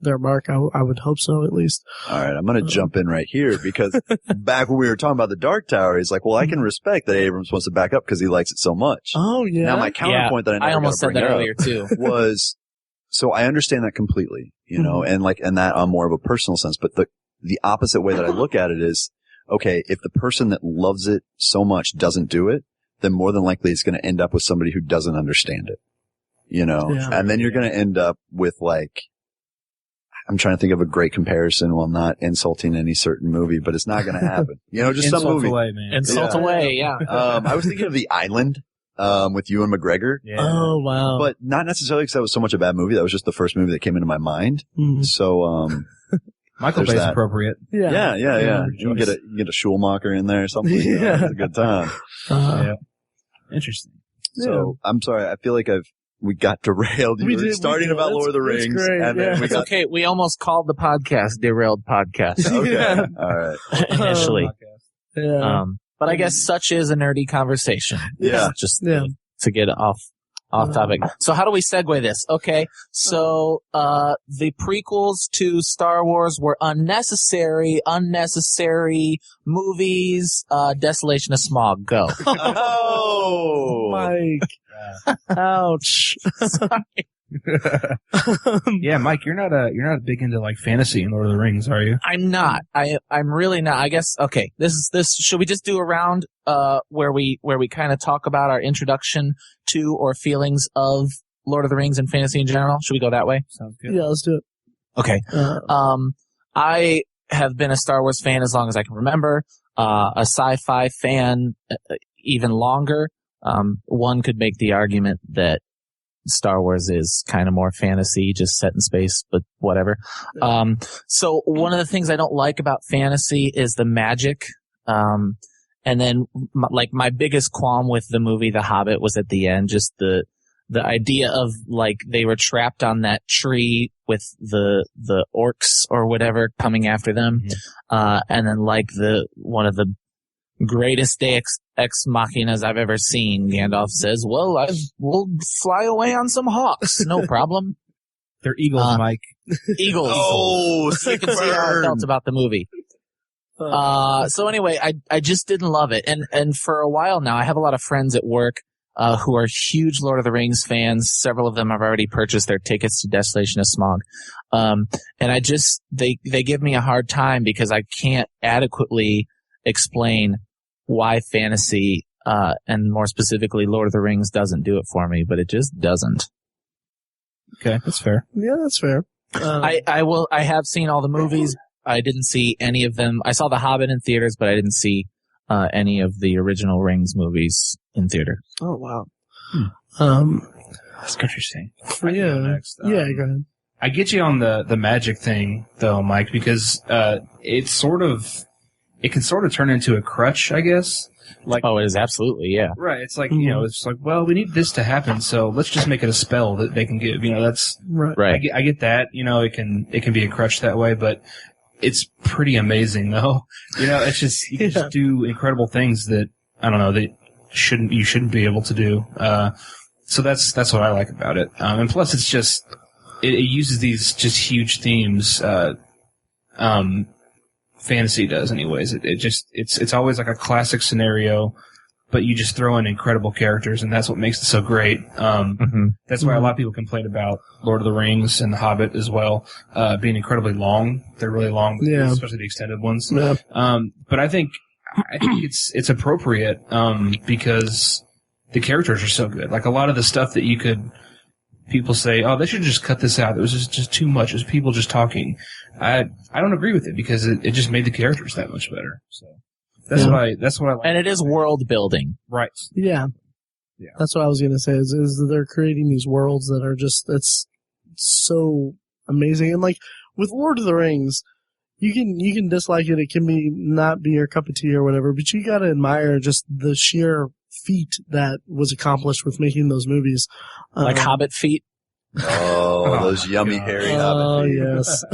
their mark. I would hope so, at least. All right, I'm going to jump in right here because back when we were talking about the Dark Tower, he's like, well, I can respect that Abrams wants to back up because he likes it so much. Oh, yeah. Now, my counterpoint that I never almost said that earlier, too. was, so I understand that completely, and that on more of a personal sense, but the opposite way that I look at it is, okay, if the person that loves it so much doesn't do it, then more than likely it's going to end up with somebody who doesn't understand it, and then you're going to end up with like, I'm trying to think of a great comparison while not insulting any certain movie, but it's not going to happen. Just some movie. Away, man. Insult away, yeah. I was thinking of The Island, with Ewan McGregor. Yeah. Oh, wow. But not necessarily because that was so much a bad movie. That was just the first movie that came into my mind. So, Michael Bay's appropriate. Yeah. You can get a Schulmacher in there or something. Yeah. It's a good time. Interesting. So, I'm sorry. I feel like we got derailed. We were starting about Lord of the Rings. And then it's okay. We almost called the podcast Derailed Podcast. Okay. All right. Initially. Yeah. But I guess such is a nerdy conversation. Yeah. Just to get off topic. So how do we segue this? Okay. So, the prequels to Star Wars were unnecessary movies. Desolation of Smaug. Go. Oh, Mike. Ouch. Yeah, Mike, you're not big into like fantasy in Lord of the Rings, are you? I'm not. I'm really not. I guess okay. This should we just do a round where we kind of talk about our introduction to or feelings of Lord of the Rings and fantasy in general? Should we go that way? Sounds good. Yeah, let's do it. Okay. I have been a Star Wars fan as long as I can remember. A sci-fi fan even longer. One could make the argument that Star Wars is kind of more fantasy, just set in space, but whatever. So one of the things I don't like about fantasy is the magic. And then my biggest qualm with the movie The Hobbit was at the end, just the idea of like they were trapped on that tree with the orcs or whatever coming after them. And then like one of the greatest ex machinas I've ever seen, Gandalf says, well, we'll fly away on some hawks. No problem. They're eagles, Mike. Eagles. Oh, so you can see how I felt about the movie. So anyway, I just didn't love it. And for a while now, I have a lot of friends at work who are huge Lord of the Rings fans. Several of them have already purchased their tickets to Desolation of Smaug. And they give me a hard time because I can't adequately explain why fantasy, and more specifically Lord of the Rings doesn't do it for me, but it just doesn't. Okay, that's fair. Yeah, that's fair. I have seen all the movies. I didn't see any of them. I saw The Hobbit in theaters, but I didn't see any of the original Rings movies in theater. Oh, wow. That's interesting. Yeah. Next. Go ahead. I get you on the magic thing, though, Mike, because it can sort of turn into a crutch, I guess. Like, oh, it is absolutely, yeah. Right. It's like, it's like, well, we need this to happen, so let's just make it a spell that they can give. That's right. I get that. It can be a crutch that way, but it's pretty amazing, though. It's just you can just do incredible things that I don't know that you shouldn't be able to do. So that's what I like about it. And plus, it's just it uses these just huge themes. Fantasy does, anyways. It's always like a classic scenario, but you just throw in incredible characters, and that's what makes it so great. That's why a lot of people complain about Lord of the Rings and The Hobbit as well, being incredibly long. They're really long, especially the extended ones. Yeah. But I think it's appropriate because the characters are so good. Like a lot of the stuff that people say, oh, they should just cut this out. It was just too much. It was people just talking. I don't agree with it because it just made the characters that much better. So that's what I like. And it is world building. Right. Yeah. That's what I was going to say is that they're creating these worlds that are that's so amazing. And like with Lord of the Rings, you can dislike it. It can not be your cup of tea or whatever, but you got to admire just the sheer feat that was accomplished with making those movies. Like Hobbit feet. Oh, those yummy hairy Hobbit feet. Oh, yes.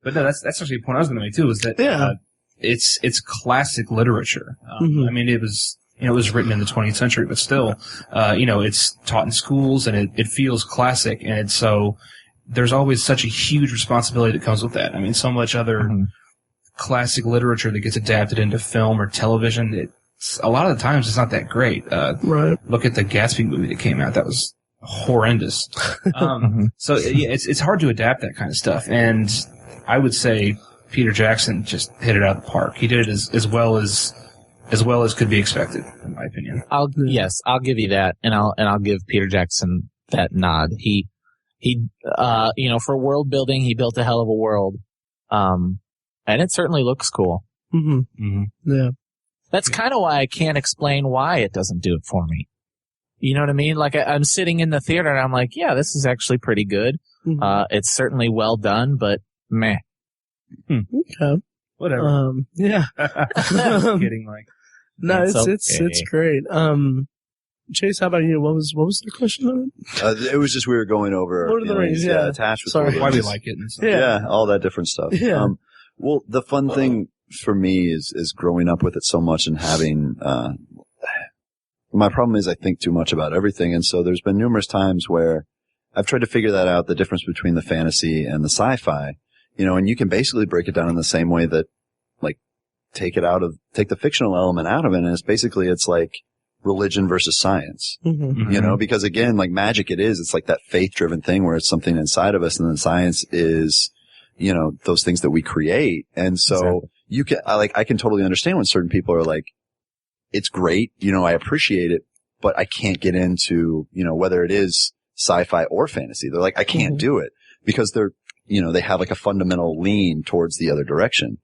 But no, that's actually a point I was going to make too, is that it's classic literature. I mean, it was written in the 20th century, but still, it's taught in schools and it feels classic. And so there's always such a huge responsibility that comes with that. I mean, so much other classic literature that gets adapted into film or television, a lot of the times it's not that great. Right. Look at the Gatsby movie that came out. That was horrendous. So yeah, it's hard to adapt that kind of stuff. And I would say Peter Jackson just hit it out of the park. He did it as well as could be expected, in my opinion. I'll give you that, and I'll give Peter Jackson that nod. He for world building, he built a hell of a world, and it certainly looks cool. Yeah. That's kind of why I can't explain why it doesn't do it for me. You know what I mean? Like I'm sitting in the theater and I'm like, yeah, this is actually pretty good. It's certainly well done, but meh. Okay. Whatever. Yeah. I'm kidding, like. No, it's great. Chase, how about you? What was the question on it? It was just we were going over Lord of the Rings, attached with Sorry. Why we like it and stuff. Yeah, all that different stuff. Yeah. Well, the fun thing for me is growing up with it so much and having my problem is I think too much about everything, and so there's been numerous times where I've tried to figure that out, the difference between the fantasy and the sci-fi, and you can basically break it down in the same way that, like, take the fictional element out of it, and it's like religion versus science, because again, like magic, it's like that faith-driven thing where it's something inside of us, and then science is, those things that we create. And so I can totally understand when certain people are like, it's great, I appreciate it, but I can't get into, whether it is sci-fi or fantasy. They're like, I can't do it because they're, they have like a fundamental lean towards the other direction.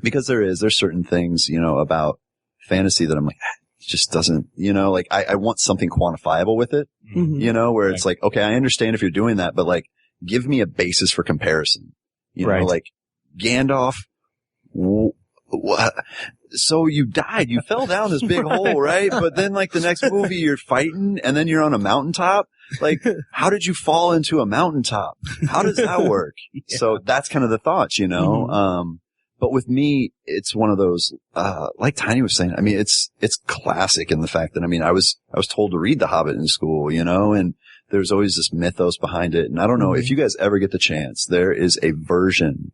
Because there's certain things, about fantasy that I'm like, just doesn't, like I want something quantifiable with it, where it's like, okay, I understand if you're doing that, but like, give me a basis for comparison. Like Gandalf, so you died, you fell down this big hole, right? But then like the next movie you're fighting and then you're on a mountaintop. Like, how did you fall into a mountaintop? How does that work? So that's kind of the thoughts, but with me, it's one of those, like Tiny was saying, I mean, it's classic in the fact that, I mean, I was told to read The Hobbit in school, and there's always this mythos behind it. And I don't know if you guys ever get the chance, there is a version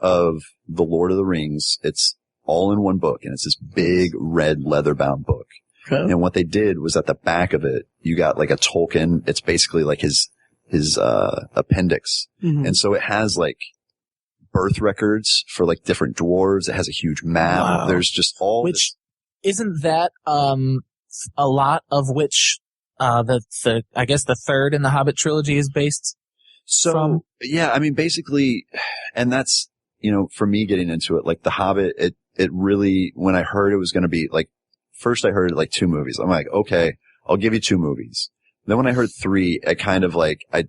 of The Lord of the Rings. It's all in one book, and it's this big red leather-bound book. Okay. And what they did was at the back of it, you got like a Tolkien. It's basically like his appendix. And so it has like birth records for like different dwarves. It has a huge map. Wow. There's just all isn't that, a lot of which, I guess the third in the Hobbit trilogy is based from? Yeah, I mean, basically, and that's, for me getting into it, like The Hobbit, it really, when I heard it was going to be like, first I heard like 2 movies. I'm like, okay, I'll give you 2 movies. Then when I heard 3, I kind of like, I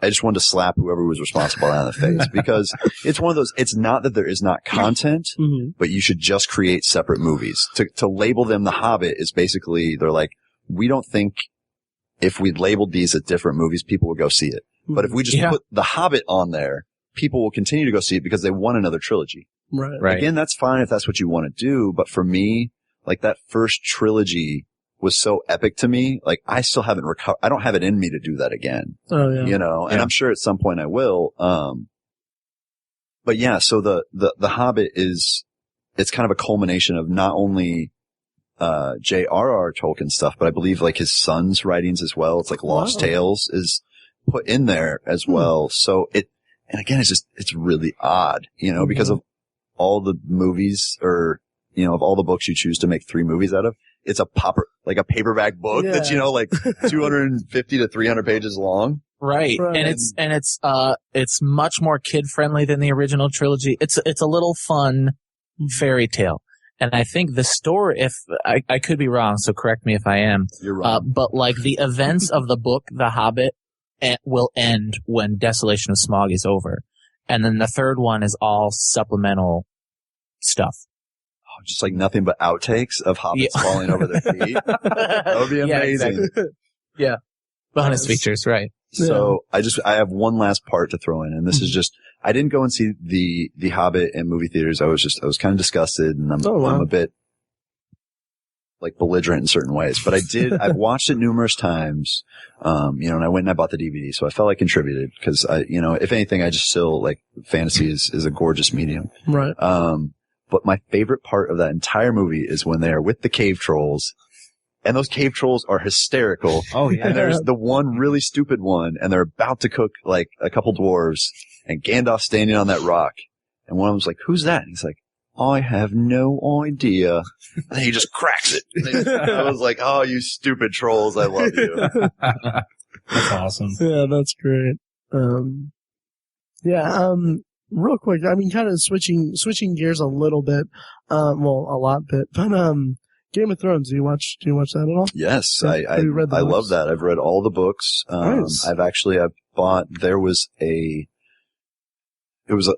just wanted to slap whoever was responsible on the face, because it's one of those, it's not that there is not content, but you should just create separate movies. To label them The Hobbit is basically, they're like, we don't think if we labeled these as different movies, people would go see it. But if we just put The Hobbit on there, people will continue to go see it because they want another trilogy. Right. Again, that's fine if that's what you want to do. But for me, like that first trilogy was so epic to me. Like I still haven't recovered. I don't have it in me to do that again. Oh, yeah. And I'm sure at some point I will. But yeah, so the Hobbit it's kind of a culmination of not only J.R.R. Tolkien stuff, but I believe like his son's writings as well. It's like Lost Tales is put in there as well. So and again, it's really odd, because of all the movies or, of all the books you choose to make 3 movies out of, it's a paperback book that's, like 250 to 300 pages long. Right. And it's much more kid friendly than the original trilogy. It's a little fun fairy tale. And I think the story, if I could be wrong, so correct me if I am. You're wrong. But like the events of the book, The Hobbit, will end when Desolation of Smaug is over. And then the third one is all supplemental stuff. Oh, just like nothing but outtakes of hobbits falling over their feet. That would be amazing. Yeah, exactly. Yeah. Bonus features, right. So I have one last part to throw in, and this is just, I didn't go and see the Hobbit in movie theaters. I was kind of disgusted, and I'm a bit like belligerent in certain ways, but I've watched it numerous times, and I went and I bought the DVD, so I felt I contributed because if anything, I just still like fantasy is a gorgeous medium. Right. But my favorite part of that entire movie is when they are with the cave trolls, and those cave trolls are hysterical. Oh yeah. And there's the one really stupid one, and they're about to cook like a couple dwarves, and Gandalf's standing on that rock, and one of them's like, "Who's that?" And he's like, "I have no idea." And he just cracks it. I was like, "Oh, you stupid trolls, I love you." That's awesome. Yeah, that's great. Real quick, I mean, kind of switching gears a little bit, a lot bit, but Game of Thrones. Do you watch that at all? Yes, I love that. I've read all the books. Nice. I've bought. It was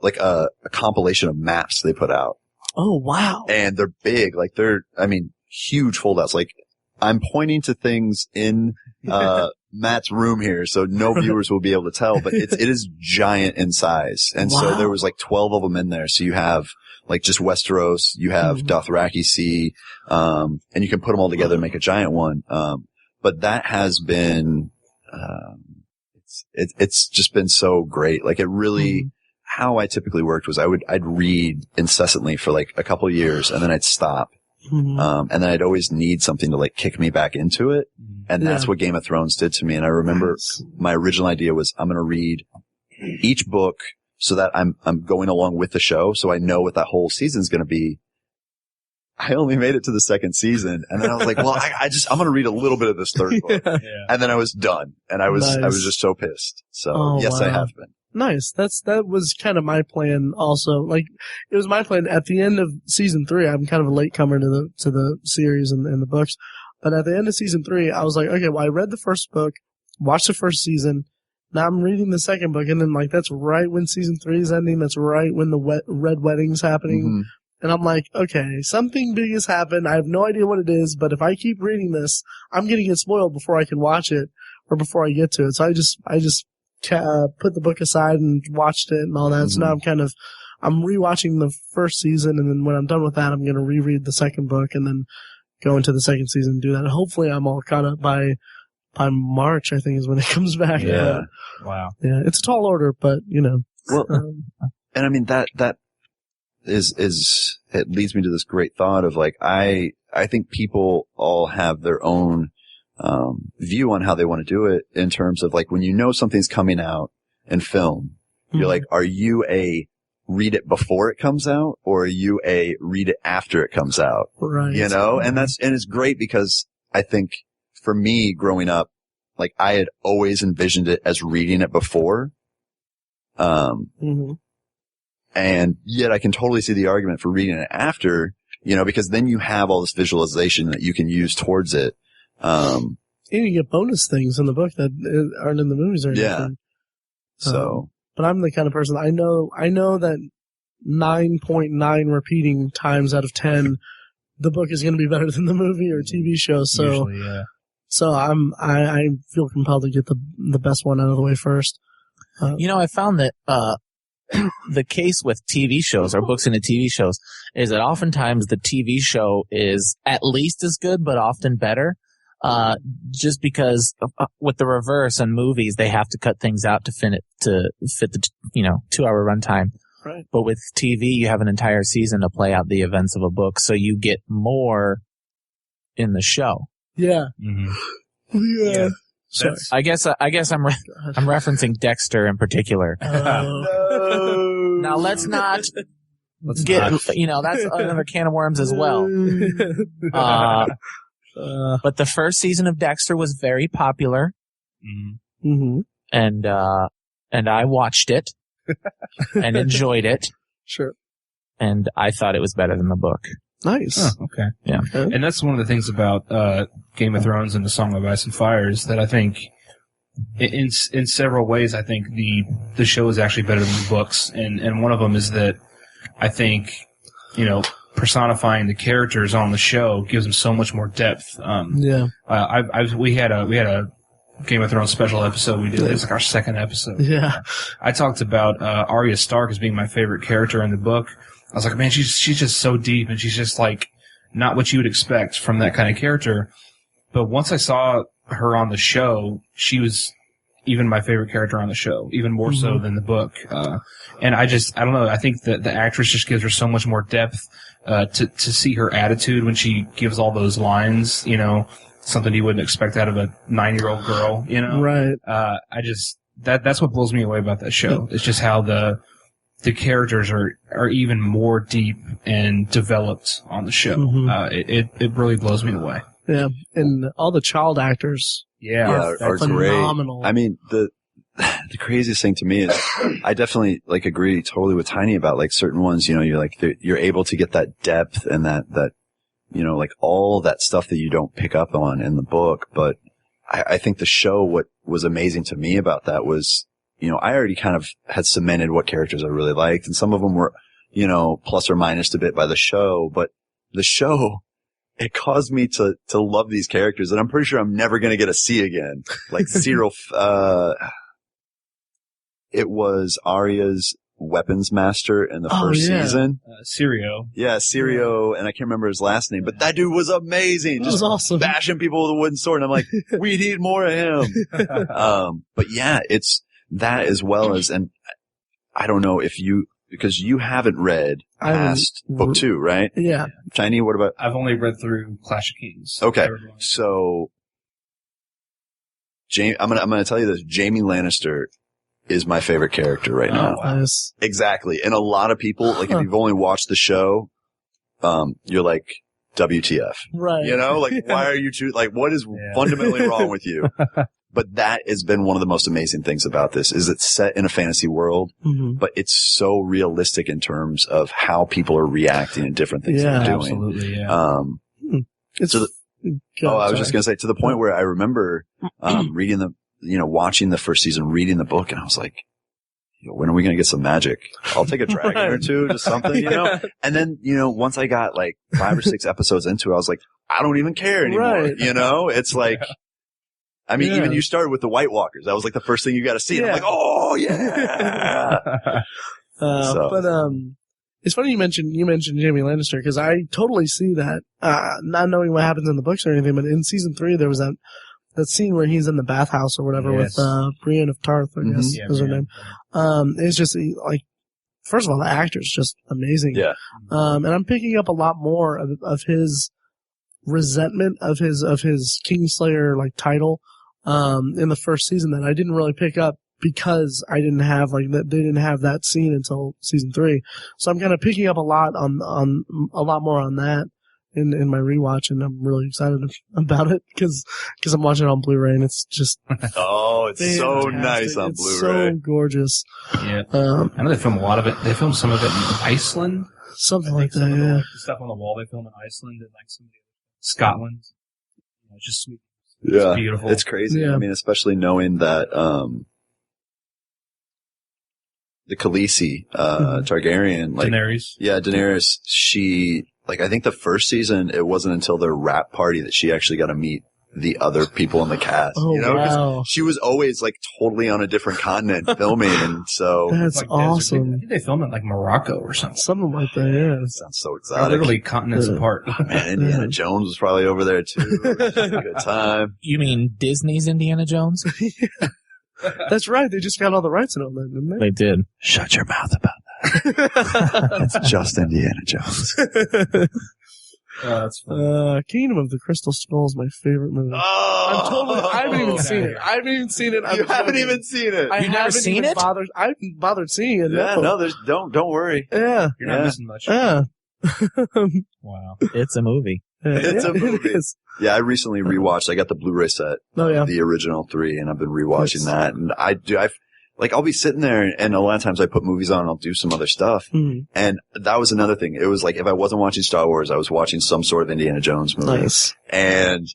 like a compilation of maps they put out. Oh wow! And they're big, like huge foldouts. Like I'm pointing to things in Matt's room here, so no viewers will be able to tell, but it is giant in size. And so there was like 12 of them in there. So you have like just Westeros, you have Dothraki Sea, and you can put them all together and make a giant one. But that has been, it's just been so great. Like it really, how I typically worked was I'd read incessantly for like a couple of years, and then I'd stop. And then I'd always need something to like kick me back into it. And that's what Game of Thrones did to me. And I remember my original idea was I'm going to read each book so that I'm going along with the show. So I know what that whole season's going to be. I only made it to the second season. And then I was like, well, I'm going to read a little bit of this third book. And then I was done. And I was just so pissed. So I have been. Nice. That was kind of my plan also. Like, it was my plan at the end of season 3. I'm kind of a latecomer to the series and the books. But at the end of season 3, I was like, okay, well, I read the first book, watched the first season. Now I'm reading the second book, and then like, that's right when season 3 is ending. That's right when the Red Wedding's happening. Mm-hmm. And I'm like, okay, something big has happened. I have no idea what it is, but if I keep reading this, I'm going to get spoiled before I can watch it or before I get to it. So I just put the book aside and watched it and all that. Mm-hmm. So now I'm rewatching the first season, and then when I'm done with that, I'm going to reread the second book and then go into the second season and do that. And hopefully I'm all caught up by March, I think, is when it comes back. Yeah. Wow. Yeah. It's a tall order, but Well, and I mean, that is it leads me to this great thought of like, I think people all have their own view on how they want to do it in terms of like, when you know something's coming out in film, you're like, are you a read it before it comes out, or are you a read it after it comes out? Right. And it's great because I think for me growing up, like I had always envisioned it as reading it before. And yet I can totally see the argument for reading it after, because then you have all this visualization that you can use towards it. And you get bonus things in the book that aren't in the movies or anything. Yeah. So. But I'm the kind of person, I know that 9.9 repeating times out of 10, the book is going to be better than the movie or TV show. So, usually, yeah. So I feel compelled to get the best one out of the way first. I found that, the case with TV shows or books into TV shows is that oftentimes the TV show is at least as good, but often better. Just because with the reverse in movies, they have to cut things out to fit the 2-hour runtime. Right. But with TV, you have an entire season to play out the events of a book, so you get more in the show. Yeah. Mm-hmm. Yeah. So I guess I'm referencing Dexter in particular. No. Now let's not get, that's another can of worms as well. But the first season of Dexter was very popular. Mm-hmm. And I watched it and enjoyed it. Sure. And I thought it was better than the book. Nice. Oh, okay. Yeah. Okay. And that's one of the things about Game of Thrones and the Song of Ice and Fire is that I think in several ways I think the show is actually better than the books. And one of them is that I think, personifying the characters on the show gives them so much more depth. Yeah. We had a Game of Thrones special episode we did. It was like our second episode. Yeah. I talked about Arya Stark as being my favorite character in the book. I was like, man, she's just so deep, and she's just like not what you would expect from that kind of character. But once I saw her on the show, she was even my favorite character on the show, even more so than the book. And I don't know. I think that the actress just gives her so much more depth to see her attitude when she gives all those lines. Something you wouldn't expect out of a 9-year-old girl. Right. That's what blows me away about that show. It's just how the characters are even more deep and developed on the show. It really blows me away. Yeah, and all the child actors are phenomenal. Great. I mean, the craziest thing to me is I definitely agree totally with Tiny about certain ones, you're able to get that depth and that all that stuff that you don't pick up on in the book. But I think the show, what was amazing to me about that was, I already kind of had cemented what characters I really liked, and some of them were, plus or minus a bit by the show, but the show, it caused me to love these characters that I'm pretty sure I'm never going to get to see again. Like Cyril, it was Arya's weapons master in the first season. Sirio. Yeah, Sirio, and I can't remember his last name, but that dude was amazing. Just awesome. Bashing people with a wooden sword, and I'm like, we need more of him. But yeah, it's that as well as, and I don't know if because you haven't read past book 2, right? Yeah. Tiny, what about? I've only read through Clash of Kings. Okay. So, I'm gonna tell you this. Jaime Lannister is my favorite character right now. Nice. Exactly. And a lot of people, if you've only watched the show, you're like, WTF. Right. Why are you what is fundamentally wrong with you? But that has been one of the most amazing things about this is it's set in a fantasy world, but it's so realistic in terms of how people are reacting and different things they're doing. Absolutely, yeah. I was just going to say to the point where I remember, reading watching the first season, reading the book, and I was like, when are we going to get some magic? I'll take a dragon or two, just something, you know? And then, once I got like 5 or 6 episodes into it, I was like, I don't even care anymore. You know, it's like, I mean, even you started with the White Walkers. That was like the first thing you got to see. And I'm like, oh yeah. It's funny you mentioned Jaime Lannister because I totally see that, not knowing what happens in the books or anything, but in season 3 there was that scene where he's in the bathhouse or whatever with Brienne of Tarth, I guess is her name. It's just like, first of all, the actor's just amazing. Yeah. And I'm picking up a lot more of his resentment of his Kingslayer like title in the first season that I didn't really pick up because I didn't have they didn't have that scene until season 3. So I'm kind of picking up a lot more on that in my rewatch, and I'm really excited about it because I'm watching it on Blu-ray and it's just it's so nice on Blu-ray. So gorgeous. Yeah. I know they film a lot of it. They film some of it in Iceland. Something like that, yeah. The stuff on the wall they film in Iceland and like some of Scotland. Just sweet. Yeah. It's beautiful. It's crazy. Yeah. I mean, especially knowing that the Khaleesi, Targaryen, like Daenerys. Yeah, Daenerys, she I think the first season, it wasn't until their rap party that she actually got to meet the other people in the cast. Oh, wow. She was always totally on a different continent filming, and so that's awesome. I think they filmed in Morocco or something. Something like that, yeah. That sounds so They're exotic. literally continents apart. Man, Indiana Jones was probably over there too. It was just a good time. You mean Disney's Indiana Jones? That's right. They just got all the rights in all that, didn't they? They did. Shut your mouth about that. It's just Indiana Jones. That's funny. Kingdom of the Crystal Skull is my favorite movie. Oh, I haven't even seen it. I haven't even seen it. You haven't even seen it. You've never seen it? I haven't bothered seeing it. Yeah, no, don't worry. Yeah. You're not missing much. Yeah. Wow. It's a movie. It's a movie. It is. Yeah, I recently rewatched. I got the Blu-ray set. Oh, yeah. The original 3, and I've been rewatching that. And I'll be sitting there, and a lot of times I put movies on and I'll do some other stuff. Mm. And that was another thing. It was like if I wasn't watching Star Wars, I was watching some sort of Indiana Jones movie. Nice. And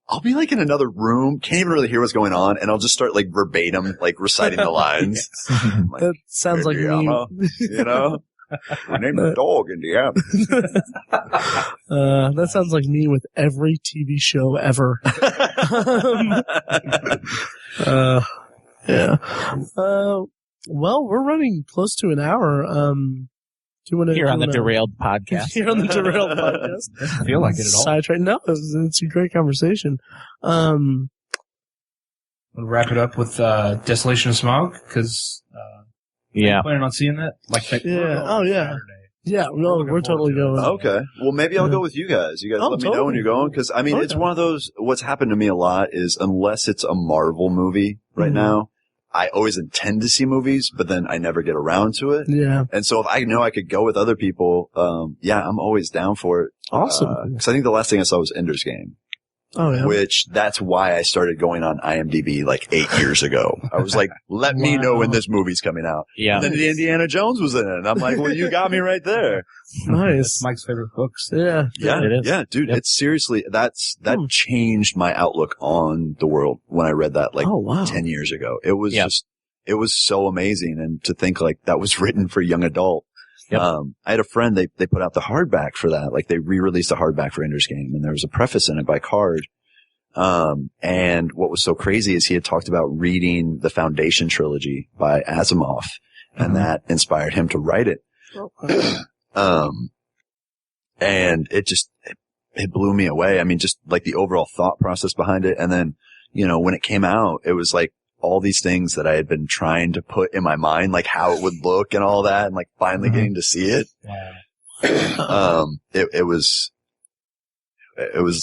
I'll be in another room, can't even really hear what's going on, and I'll just start verbatim, reciting the lines. That sounds like me. You know? We named the dog Indiana. That sounds like me with every TV show ever. Yeah. Well, we're running close to an hour. Do you want to Here on the Derailed Podcast. Here on the Derailed Podcast. Doesn't feel like it at all. Sidetrack. No, it's a great conversation. We'll wrap it up with Desolation of Smaug because Yeah. planning on seeing that. Yeah. Oh, yeah. Saturday. Yeah, we're totally going. Okay. Well, maybe I'll go with you guys. You guys let me know when you're going. Because, I mean, it's one of those, what's happened to me a lot is unless it's a Marvel movie right now, I always intend to see movies, but then I never get around to it. Yeah. And so if I know I could go with other people, I'm always down for it. Awesome. Because I think the last thing I saw was Ender's Game. Oh, yeah. Which, that's why I started going on IMDb 8 years ago. I was like, let me know when this movie's coming out. Yeah. And then Indiana Jones was in it. And I'm like, well, you got me right there. Nice. That's Mike's favorite books. Yeah. Yeah. It is. Yeah, dude, it's seriously, that changed my outlook on the world when I read that 10 years ago. It was it was so amazing. And to think that was written for young adult. Yep. I had a friend, they put out the hardback for that. They re-released a hardback for Ender's Game, and there was a preface in it by Card. And what was so crazy is he had talked about reading the Foundation trilogy by Asimov, and that inspired him to write it. And it blew me away. I mean, just the overall thought process behind it. And then, when it came out, it was all these things that I had been trying to put in my mind, how it would look and all that, and finally getting to see it. Wow. It was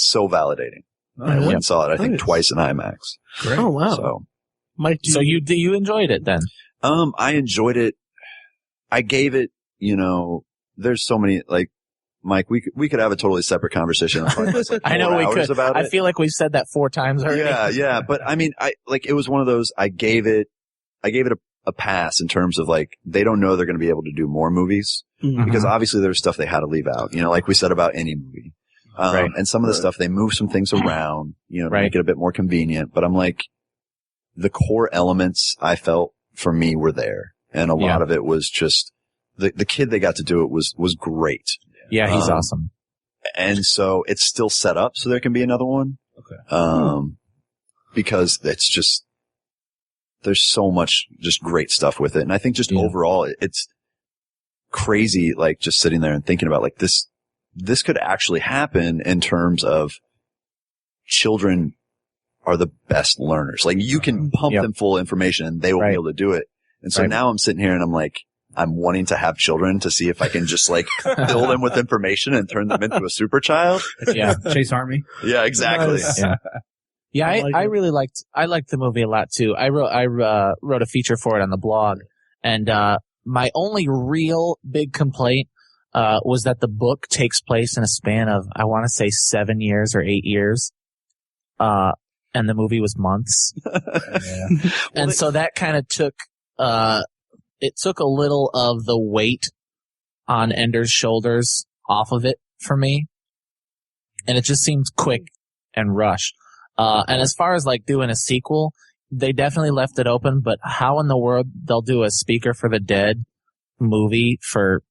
so validating. I went and saw it, I think, twice in IMAX. Great. Oh, wow. So, Mike, So you enjoyed it then? I enjoyed it. I gave it, there's so many, Mike, we could have a totally separate conversation. I know we could. About I feel like we've said that 4 times already. Yeah. But I mean, it was one of those, I gave it a pass in terms of like, they don't know they're going to be able to do more movies because obviously there's stuff they had to leave out, like we said about any movie. Right. And some of the stuff, they move some things around, to make it a bit more convenient. But I'm like, the core elements I felt for me were there. And a lot of it was just the kid they got to do it was great. Yeah, he's awesome. And so it's still set up so there can be another one. Okay. Because it's just, there's so much just great stuff with it. And I think just overall it's crazy, like just sitting there and thinking about like this could actually happen in terms of children are the best learners. Like you can pump them full of information and they will be able to do it. And so now I'm sitting here and I'm like, I'm wanting to have children to see if I can just like fill them with information and turn them into a super child. Yeah. Chase Army. Yeah, exactly. Nice. Yeah, I really liked the movie a lot too. I wrote a feature for it on the blog, and my only real big complaint was that the book takes place in a span of, I want to say 7 years or 8 years, and the movie was months. And so that kind of took it took a little of the weight on Ender's shoulders off of it for me, and it just seemed quick and rushed. And as far as like doing a sequel, they definitely left it open, but how in the world they'll do a Speaker for the Dead movie for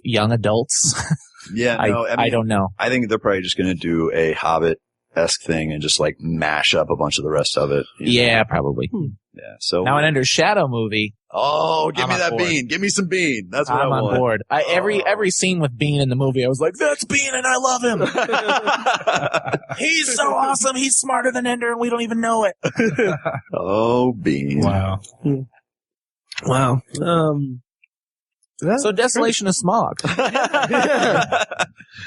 young adults? Yeah, no, I don't know. I think they're probably just going to do a Hobbit-esque thing and just like mash up a bunch of the rest of it. Yeah, probably. Yeah. So now an Ender's Shadow movie. Oh, give me that Bean. Give me some Bean. That's what I want. I'm on board. Every scene with Bean in the movie, I was like, that's Bean and I love him. He's so awesome. He's smarter than Ender and we don't even know it. Oh, Bean. Wow. Wow. So Desolation of Smaug.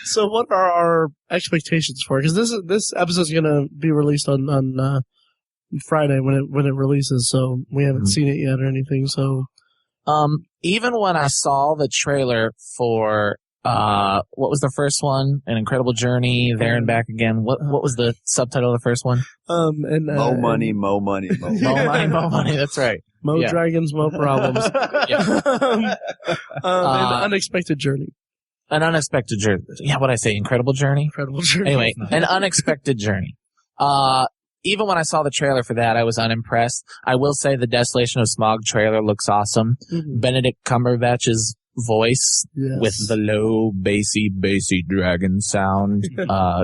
So what are our expectations for it? Because this episode's going to be released on Friday when it releases, so we haven't seen it yet or anything. So, even when I saw the trailer for what was the first one? An Incredible Journey, There and Back Again. What was the subtitle of the first one? Mo money. Mo money. That's right. Mo dragons, mo problems. An unexpected journey. An unexpected journey. Yeah, what I say? Incredible Journey. Incredible journey. Anyway, an unexpected journey. Even when I saw the trailer for that, I was unimpressed. I will say the Desolation of Smaug trailer looks awesome. Benedict Cumberbatch's voice with the low, bassy dragon sound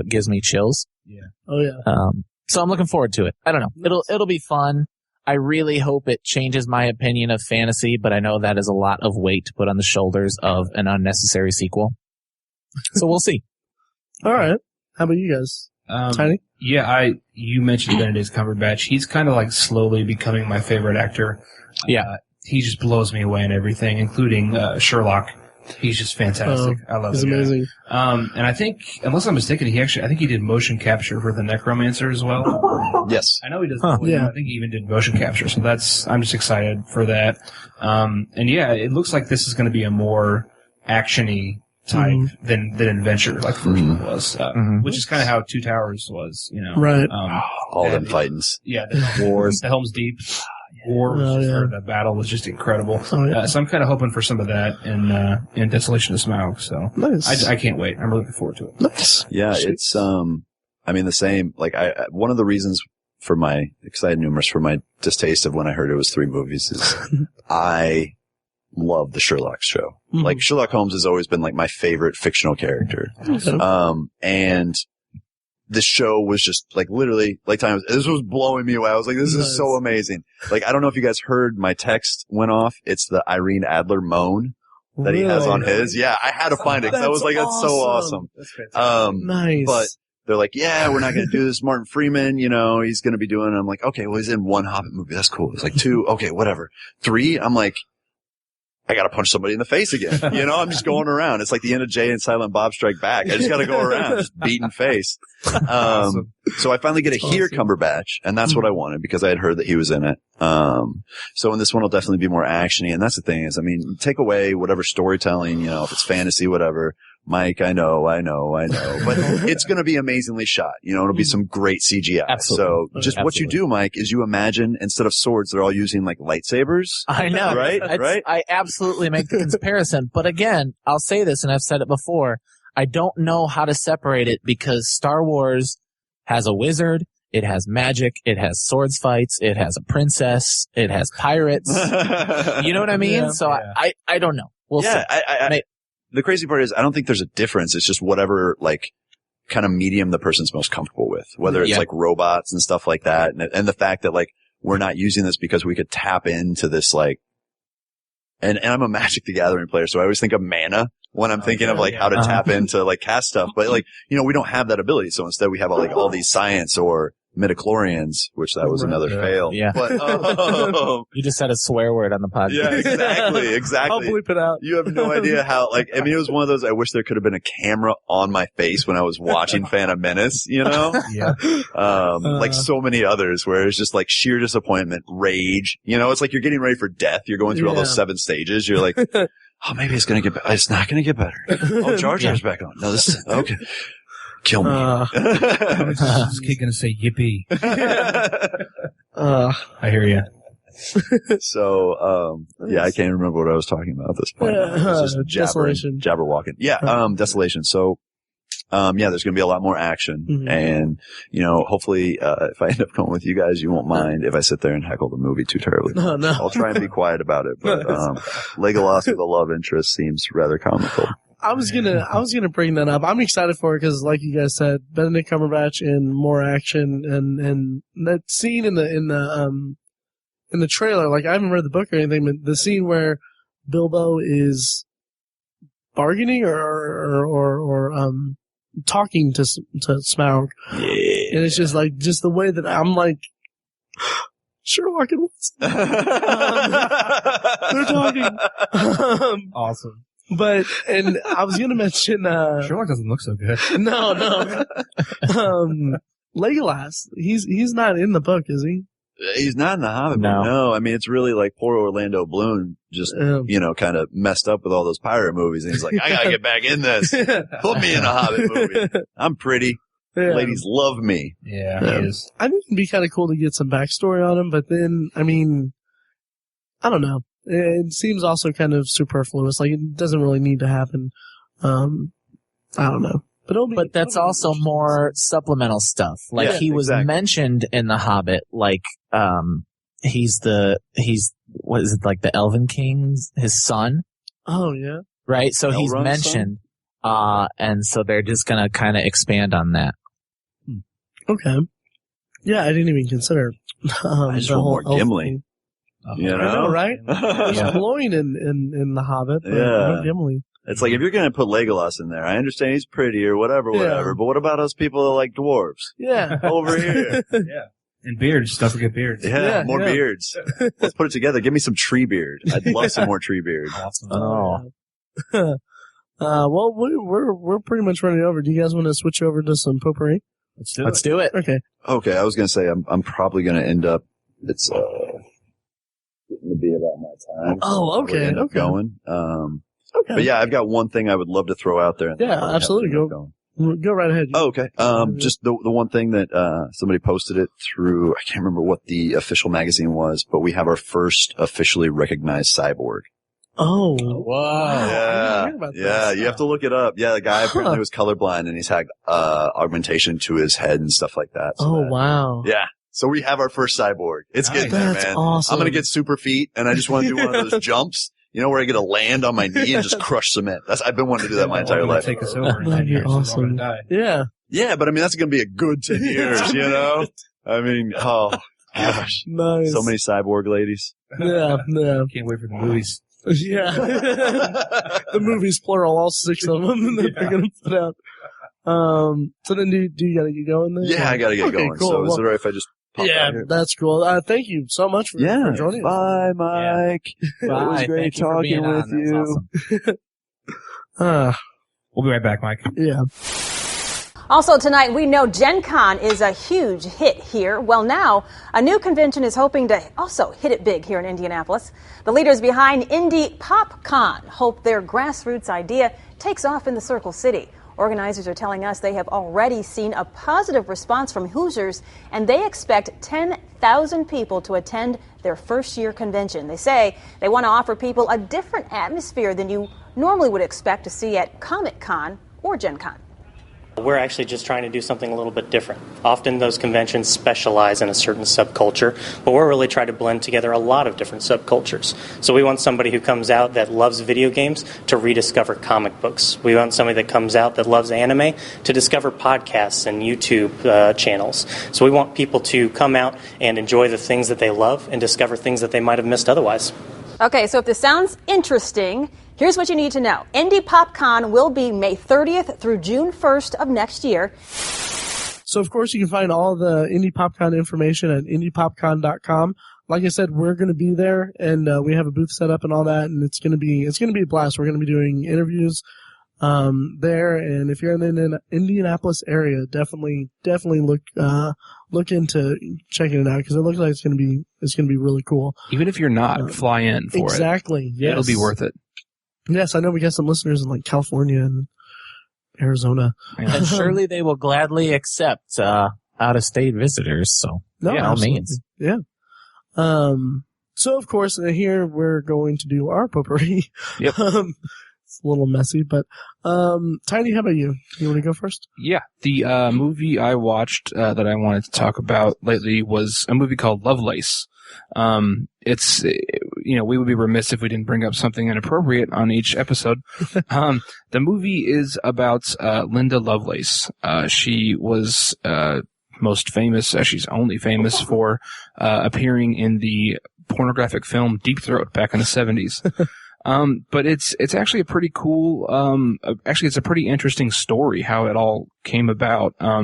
gives me chills. Yeah. Oh yeah. So I'm looking forward to it. I don't know. It'll be fun. I really hope it changes my opinion of fantasy, but I know that is a lot of weight to put on the shoulders of an unnecessary sequel. So we'll see. All right. How about you guys? Tiny? Yeah, you mentioned Benedict Cumberbatch. He's kind of like slowly becoming my favorite actor. Yeah. He just blows me away in everything, including Sherlock. He's just fantastic. I love him. He's amazing. And I think, unless I'm mistaken, I think he did motion capture for The Necromancer as well. Yes. I know he does. Yeah. I think he even did motion capture. So I'm just excited for that. And yeah, it looks like this is going to be a more action-y type than adventure like the first one was, which is kind of how Two Towers was, Right. All them fightings. Yeah, the wars, the Helm's Deep war, or the battle was just incredible. So I'm kind of hoping for some of that in Desolation of Smaug. So nice. I can't wait. I'm really looking forward to it. Nice. Yeah, it's the same. Like one of the reasons for my distaste of when I heard it was 3 movies is I love the Sherlock show. Like Sherlock Holmes has always been like my favorite fictional character. And the show was just like literally like this was blowing me away. I was like, this is so amazing. Like, I don't know if you guys heard my text went off. It's the Irene Adler moan that he has on his. Yeah, I had to find it because I was like, that's so awesome. That's nice. But they're like, yeah, we're not going to do this. Martin Freeman, he's going to be doing it. I'm like, okay, well, he's in 1 Hobbit movie. That's cool. It's like 2. Okay, whatever. 3. I'm like, I gotta punch somebody in the face again. I'm just going around. It's like the end of Jay and Silent Bob Strike Back. I just gotta go around, just beating face. Awesome. So I finally get to hear Cumberbatch, and that's what I wanted because I had heard that he was in it. So in this one, it'll definitely be more actiony, and that's the thing is, take away whatever storytelling, if it's fantasy, whatever, Mike, I know. But it's going to be amazingly shot. It'll be some great CGI. Absolutely. So just what you do, Mike, is you imagine instead of swords, they're all using like lightsabers. I know. Right? Right? I absolutely make the comparison. But again, I'll say this, and I've said it before, I don't know how to separate it because Star Wars has a wizard, it has magic, it has swords fights, it has a princess, it has pirates. You know what I mean? Yeah. So I don't know. We'll see. The crazy part is I don't think there's a difference. It's just whatever like kind of medium the person's most comfortable with, whether it's like robots and stuff like that. And the fact that like we're not using this because we could tap into this like, and I'm a Magic the Gathering player, so I always think of mana when I'm thinking of like how to tap into like cast stuff. But like, we don't have that ability. So instead we have like all these science or midichlorians, which that was another fail. Yeah. But, you just said a swear word on the podcast. Yeah, exactly. I'll bleep it out. You have no idea how, like, I mean, it was one of those, I wish there could have been a camera on my face when I was watching Phantom Menace, Yeah. Like so many others where it's just like sheer disappointment, rage, it's like you're getting ready for death. You're going through all those 7 stages. You're like, oh, maybe it's going to get better. It's not going to get better. Oh, Jar Jar's back on. No, this is, okay. Kill me. This kid gonna say yippee. I hear you. So, I can't remember what I was talking about at this point. It was just Desolation. jabberwalking. Yeah, Desolation. So, there's gonna be a lot more action. And, hopefully, if I end up going with you guys, you won't mind if I sit there and heckle the movie too terribly. No. I'll try and be quiet about it, but, Legolas with a love interest seems rather comical. I was gonna bring that up. I'm excited for it because, like you guys said, Benedict Cumberbatch and more action, and that scene in the trailer. Like I haven't read the book or anything, but the scene where Bilbo is bargaining or talking to Smaug, and it's just the way that I'm like. Sherlock and Watson. They're talking. Awesome. But, and I was going to mention, Sherlock doesn't look so good. No. Legolas, he's not in the book, is he? He's not in the Hobbit. No. I mean, it's really like poor Orlando Bloom just, kind of messed up with all those pirate movies. And he's like, I gotta get back in this. Put me in a Hobbit movie. I'm pretty. Yeah. Ladies love me. Yeah, he is. I think it'd be kind of cool to get some backstory on him, but then, I mean, I don't know. It seems also kind of superfluous. Like, it doesn't really need to happen. I don't know. But that's also more supplemental stuff. Like, he was mentioned in The Hobbit, like, he's what is it, like the Elven King's, his son? Oh, yeah. Right? So he's mentioned, and so they're just gonna kind of expand on that. Okay. Yeah, I didn't even consider, I just want more Gimli. I know, right? There's glowing in The Hobbit. Yeah. Gimli. It's like, if you're going to put Legolas in there, I understand he's pretty or whatever, but what about us people that like dwarves? Yeah. Over here. Yeah. And beards. Don't forget beards. Yeah, more beards. Let's put it together. Give me some tree beard. I'd love some more tree beard. Awesome. Oh. Well, we're pretty much running over. Do you guys want to switch over to some potpourri? Let's do it. Okay. I was going to say, I'm probably going to end up, it's, getting to be about my time. Oh, okay. End up going. Okay. But yeah, I've got one thing I would love to throw out there. Yeah, absolutely. Go right ahead. Oh, okay. Just the one thing that, somebody posted it through, I can't remember what the official magazine was, but we have our first officially recognized cyborg. Oh. Wow. Yeah. You have to look it up. Yeah. The guy apparently was colorblind and he's had, augmentation to his head and stuff like that. So wow. Yeah. So we have our first cyborg. It's getting there, man. That's awesome. I'm going to get super feet and I just want to do one of those jumps, where I get to land on my knee and just crush cement. I've been wanting to do that my entire life. Take us over in 10 That'd be years. awesome. Yeah. Yeah, but I mean, that's going to be a good 10 years, I mean, oh, gosh. Nice. So many cyborg ladies. Yeah. Can't wait for the movies. Yeah. The movies, plural, all 6 of them that they're going to put out. So then do you got to get going then? Yeah, I got to get going. Cool. So is it all right if I just pop out here? That's cool. Thank you so much for joining us. Bye, Mike. Yeah. It was great talking with you. Awesome. We'll be right back, Mike. Yeah. Also tonight, we know Gen Con is a huge hit here. Well, now a new convention is hoping to also hit it big here in Indianapolis. The leaders behind Indy Pop Con hope their grassroots idea takes off in the Circle City. Organizers are telling us they have already seen a positive response from Hoosiers, and they expect 10,000 people to attend their first-year convention. They say they want to offer people a different atmosphere than you normally would expect to see at Comic-Con or Gen Con. We're actually just trying to do something a little bit different. Often those conventions specialize in a certain subculture, but we're really trying to blend together a lot of different subcultures. So we want somebody who comes out that loves video games to rediscover comic books. We want somebody that comes out that loves anime to discover podcasts and YouTube channels. So we want people to come out and enjoy the things that they love and discover things that they might have missed otherwise. Okay, so if this sounds interesting, here's what you need to know. Indy Pop Con will be May 30th through June 1st of next year. So, of course, you can find all the Indy Pop Con information at IndyPopCon.com. Like I said, we're going to be there, and we have a booth set up and all that, and it's going to be a blast. We're going to be doing interviews there, and if you're in the Indianapolis area, definitely look into checking it out, because it looks like it's going to be really cool. Even if you're not, fly in for it. Exactly. Yes. It'll be worth it. Yes, I know we got some listeners in like California and Arizona. And surely they will gladly accept out-of-state visitors, so by all means. Yeah. So, of course, here we're going to do our potpourri. Yep. It's a little messy, but Tiny, how about you? You want to go first? Yeah. The movie I watched that I wanted to talk about lately was a movie called Lovelace. It's, we would be remiss if we didn't bring up something inappropriate on each episode. The movie is about Linda Lovelace. She was most famous, she's only famous for appearing in the pornographic film Deep Throat back in the 70s. But it's actually a pretty cool, it's a pretty interesting story how it all came about. I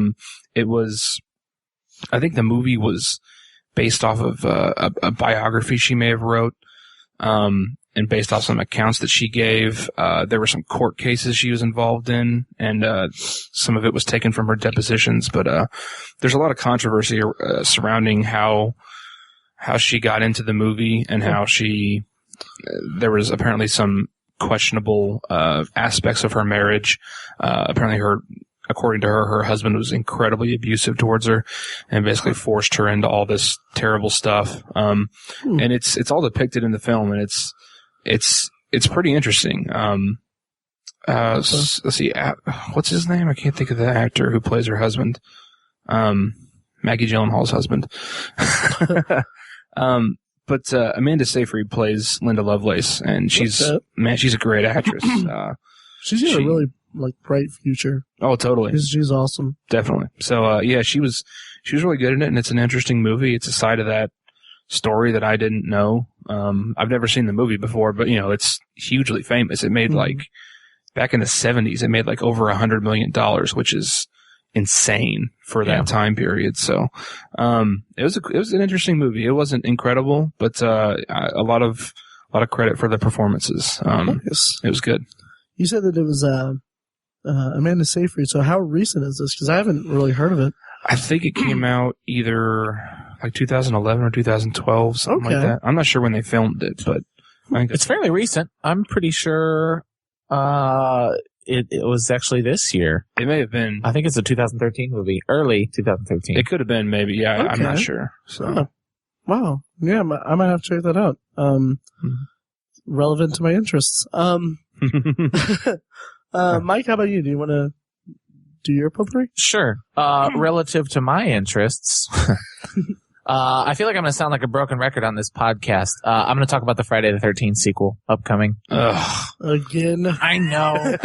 think the movie was based off of a biography she may have wrote, and based off some accounts that she gave. There were some court cases she was involved in, and some of it was taken from her depositions. But there's a lot of controversy surrounding how she got into the movie, and how there was apparently some questionable aspects of her marriage. According to her husband was incredibly abusive towards her and basically forced her into all this terrible stuff. And it's all depicted in the film, and it's pretty interesting. Let's see, what's his name? I can't think of the actor who plays her husband. Maggie Gyllenhaal's husband. But Amanda Seyfried plays Linda Lovelace, and she's a great actress. She's got a really bright future. Oh, totally. She's awesome. Definitely. So she was really good in it, and it's an interesting movie. It's a side of that story that I didn't know. I've never seen the movie before, but it's hugely famous. It made back in the 70s, it made over $100 million, which is insane for that time period. So it was an interesting movie. It wasn't incredible, but a lot of credit for the performances. It was good. You said that it was Amanda Seyfried. So how recent is this? Because I haven't really heard of it. I think it came out either 2011 or 2012, something like that. I'm not sure when they filmed it, but I think it's fairly recent. I'm pretty sure it was actually this year. It may have been. I think it's a 2013 movie, early 2013. It could have been, maybe. Yeah, okay. I'm not sure. So, wow. Yeah, I might have to check that out. Relevant to my interests. Mike, how about you? Do you want to do your potpourri? Sure. Relative to my interests, I feel like I'm going to sound like a broken record on this podcast. I'm going to talk about the Friday the 13th sequel upcoming. Again. I know.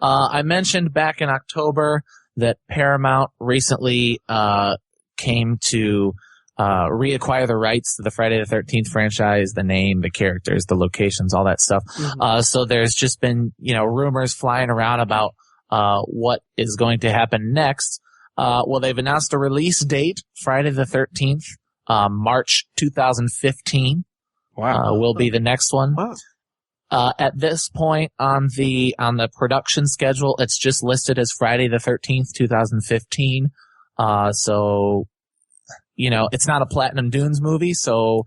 I mentioned back in October that Paramount recently came to reacquire the rights to the Friday the 13th franchise, the name, the characters, the locations, all that stuff. So there's just been, rumors flying around about what is going to happen next. Well, they've announced a release date, Friday the 13th, March 2015. Wow. Will be the next one. Wow. At this point on the production schedule, it's just listed as Friday the 13th, 2015. So, it's not a Platinum Dunes movie, so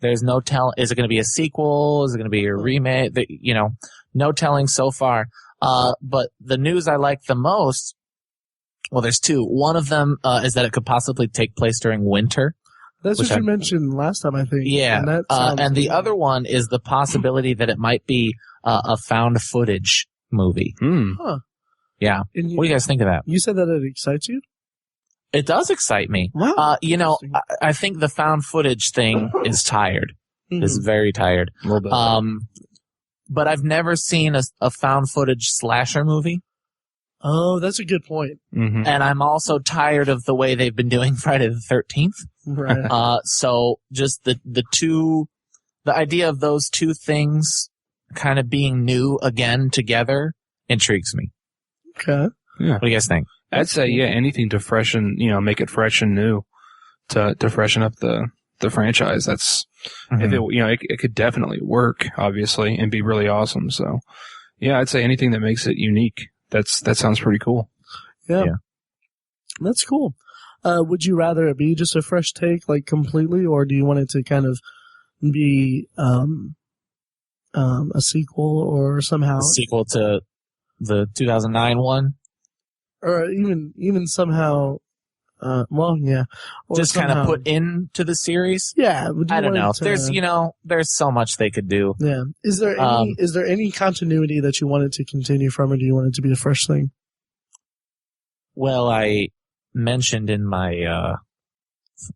there's no tell. Is it going to be a sequel? Is it going to be a remake? No telling so far. But the news I like the most, well, there's two. One of them is that it could possibly take place during winter. That's what you mentioned last time, I think. Yeah. And the other one is the possibility that it might be a found footage movie. Huh. Yeah. What do you guys think of that? You said that it excites you? It does excite me. Wow. I think the found footage thing is tired. Is very tired. A little bit. But I've never seen a found footage slasher movie. Oh, that's a good point. Mm-hmm. And I'm also tired of the way they've been doing Friday the 13th. Right. So just the idea of those two things kind of being new again together intrigues me. Okay. Yeah. What do you guys think? I'd say, anything to freshen, make it fresh and new to freshen up the franchise. That's, if it could definitely work, obviously, and be really awesome. So, yeah, I'd say anything that makes it unique. That sounds pretty cool. Yeah. That's cool. Would you rather it be just a fresh take, like completely, or do you want it to kind of be, a sequel or somehow? A sequel to the 2009 one? Or even somehow, yeah. Or just kind of put into the series? Yeah. I don't know. There's so much they could do. Yeah. Is there any continuity that you wanted to continue from, or do you want it to be a fresh thing? Well, I mentioned in my,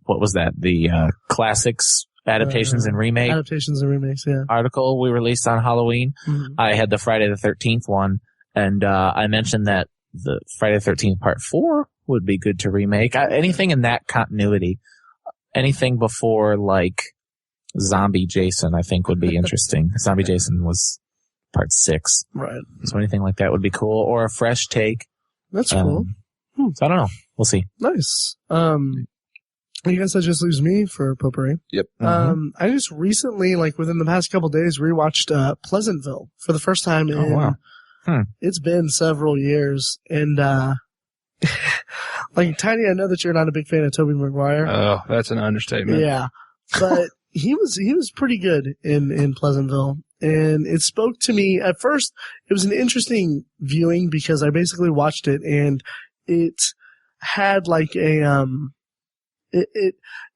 what was that? The, classics, adaptations and remakes. Adaptations and remakes, yeah. Article we released on Halloween. Mm-hmm. I had the Friday the 13th one, and, I mentioned that the Friday the 13th Part 4 would be good to remake. Anything in that continuity. Anything before, like, Zombie Jason, I think would be interesting. Zombie Jason was Part 6. Right. So anything like that would be cool. Or a fresh take. That's cool. So I don't know. We'll see. Nice. I guess that just leaves me for Potpourri. Yep. I just recently, like within the past couple of days, rewatched Pleasantville for the first time in... Oh, wow. It's been several years, and like Tiny, I know that you're not a big fan of Tobey Maguire. Oh, that's an understatement. Yeah, but he was pretty good in Pleasantville, and it spoke to me. At first, it was an interesting viewing because I basically watched it, and it had like a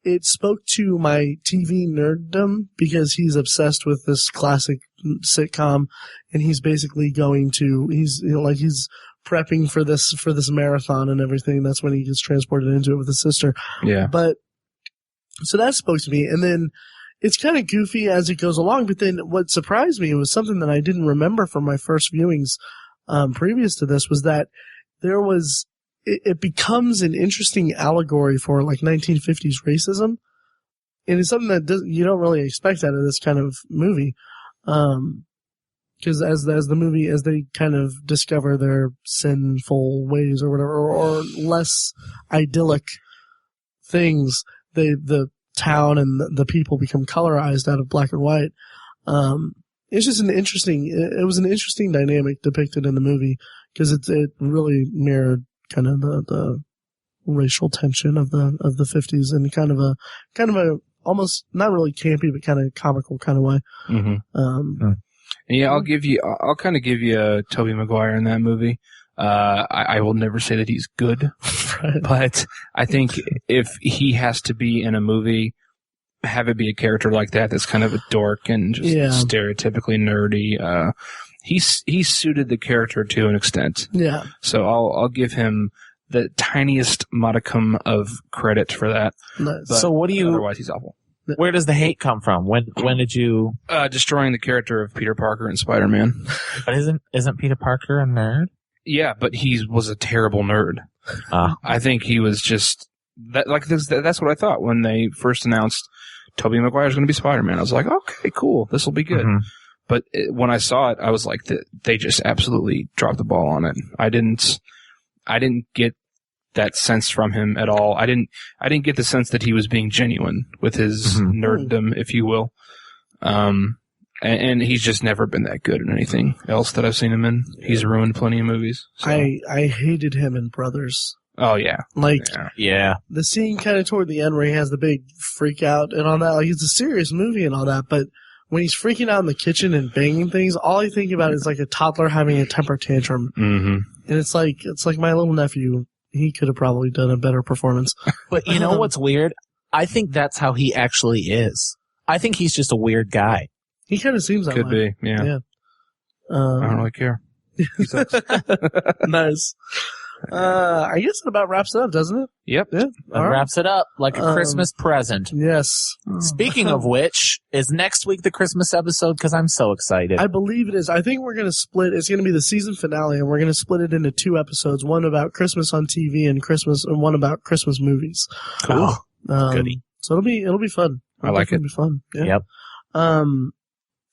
it spoke to my TV nerddom because he's obsessed with this classic sitcom, and he's basically he's prepping for this marathon and everything. That's when he gets transported into it with his sister. Yeah. But so that spoke to me, and then it's kind of goofy as it goes along. But then what surprised me was something that I didn't remember from my first viewings previous to this was that it becomes an interesting allegory for like 1950s racism, and it's something that you don't really expect out of this kind of movie. Because as they kind of discover their sinful ways or whatever, or less idyllic things, the town and the people become colorized out of black and white. It's just it was an interesting dynamic depicted in the movie because it really mirrored kind of the racial tension of the 50s in kind of a almost not really campy, but kind of comical kind of way. Mm-hmm. Yeah, I'll kind of give you Tobey Maguire in that movie. I will never say that he's good, right. But I think if he has to be in a movie, have it be a character like that's kind of a dork and just stereotypically nerdy. He's suited the character to an extent. Yeah. So I'll give him the tiniest modicum of credit for that. Nice. So what do you? Otherwise, he's awful. Where does the hate come from? When did you? Destroying the character of Peter Parker in Spider-Man. But isn't Peter Parker a nerd? Yeah, but he was a terrible nerd. I think he was just that. Like that's what I thought when they first announced Tobey Maguire's going to be Spider-Man. I was like, okay, cool, this will be good. Mm-hmm. But when I saw it, I was like, they just absolutely dropped the ball on it. I didn't get that sense from him at all. I didn't get the sense that he was being genuine with his nerddom, if you will. And he's just never been that good in anything else that I've seen him in. He's ruined plenty of movies. So. I hated him in Brothers. Oh yeah. Yeah. The scene kind of toward the end where he has the big freak out and all that. Like, it's a serious movie and all that, but when he's freaking out in the kitchen and banging things, all I think about is like a toddler having a temper tantrum. Mm-hmm. And it's like my little nephew. He could have probably done a better performance. But you know what's weird? I think that's how he actually is. I think he's just a weird guy. He kind of seems that Could way. be, yeah. I don't really care. He sucks. Nice. I guess it about wraps it up, doesn't it? Yep. Yeah. That wraps it up like a Christmas present. Yes. Speaking of which, is next week the Christmas episode? Because I'm so excited. I believe it is. I think we're going to split. It's going to be the season finale, and we're going to split it into 2 episodes. One about Christmas on TV and one about Christmas movies. Cool. Goody. So it'll be fun. I like it. It'll be fun. Yeah. Yep. All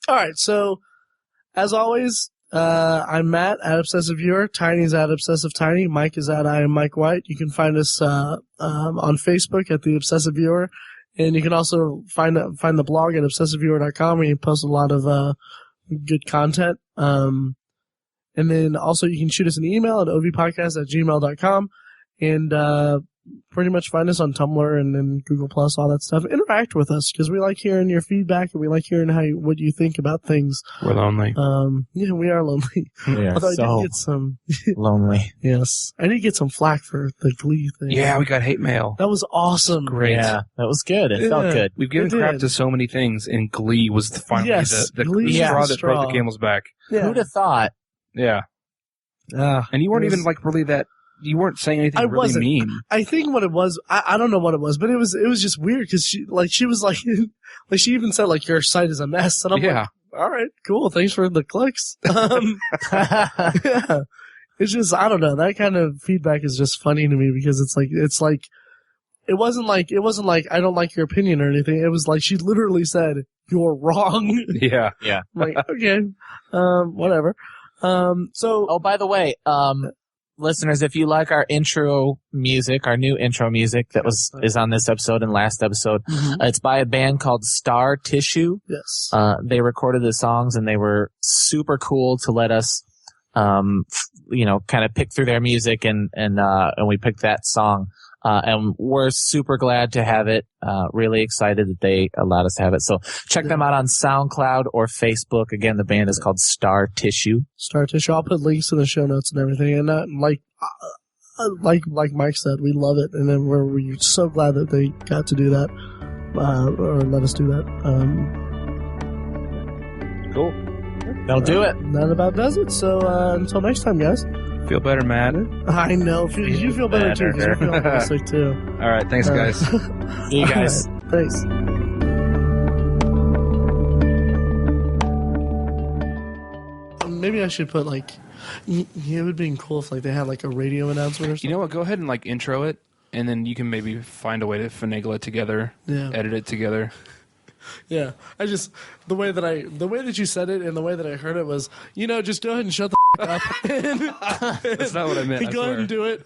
right. So as always, I'm Matt at Obsessive Viewer. Tiny's at Obsessive Tiny. Mike is at I am Mike White. You can find us on Facebook at the Obsessive Viewer, and you can also find the blog at obsessiveviewer.com, where you post a lot of good content. And then also you can shoot us an email at ovpodcast@gmail.com, and pretty much find us on Tumblr and Google Plus, all that stuff. Interact with us, because we like hearing your feedback, and we like hearing what you think about things. We're lonely. Yeah, we are lonely. We are Although so I did get some lonely. Yes, I did get some flack for the Glee thing. Yeah, we got hate mail. That was awesome. Great. Yeah, that was good. It felt good. We've given crap to so many things, and Glee was finally the Glee straw is that broke the camel's back. Yeah. Who'd have thought? Yeah. And you weren't even like really that. You weren't saying anything really mean. I think what it was, I don't know what it was, but it was just weird, because she was like, like she even said like, your site is a mess, and I'm like, all right, cool, thanks for the clicks. Yeah. It's just, I don't know, that kind of feedback is just funny to me, because it's like it wasn't like I don't like your opinion or anything. It was like she literally said, you're wrong. Yeah. Yeah. Like, okay, whatever. Oh, by the way, listeners, if you like our intro music, our new intro music that is on this episode and last episode, it's by a band called Star Tissue. Yes. They recorded the songs, and they were super cool to let us, kind of pick through their music, and we picked that song. And we're super glad to have it. Really excited that they allowed us to have it. So check them out on SoundCloud or Facebook. Again, the band is called Star Tissue. Star Tissue. I'll put links in the show notes and everything. And like Mike said, we love it. And then we're so glad that they got to do that, or let us do that. Cool. They'll do it. That about does it. So until next time, guys. Feel better, Matt. I know. You feel better too, because you're feeling sick too. All right. Thanks, guys. See you guys. Right, thanks. Maybe I should put like, it would have been cool if like they had like a radio announcement or something. You know what? Go ahead and like intro it, and then you can maybe find a way to finagle it together. Yeah. Edit it together. Yeah, the way that you said it and the way that I heard it was, just go ahead and shut the up. That's not what I meant. Go ahead and do it.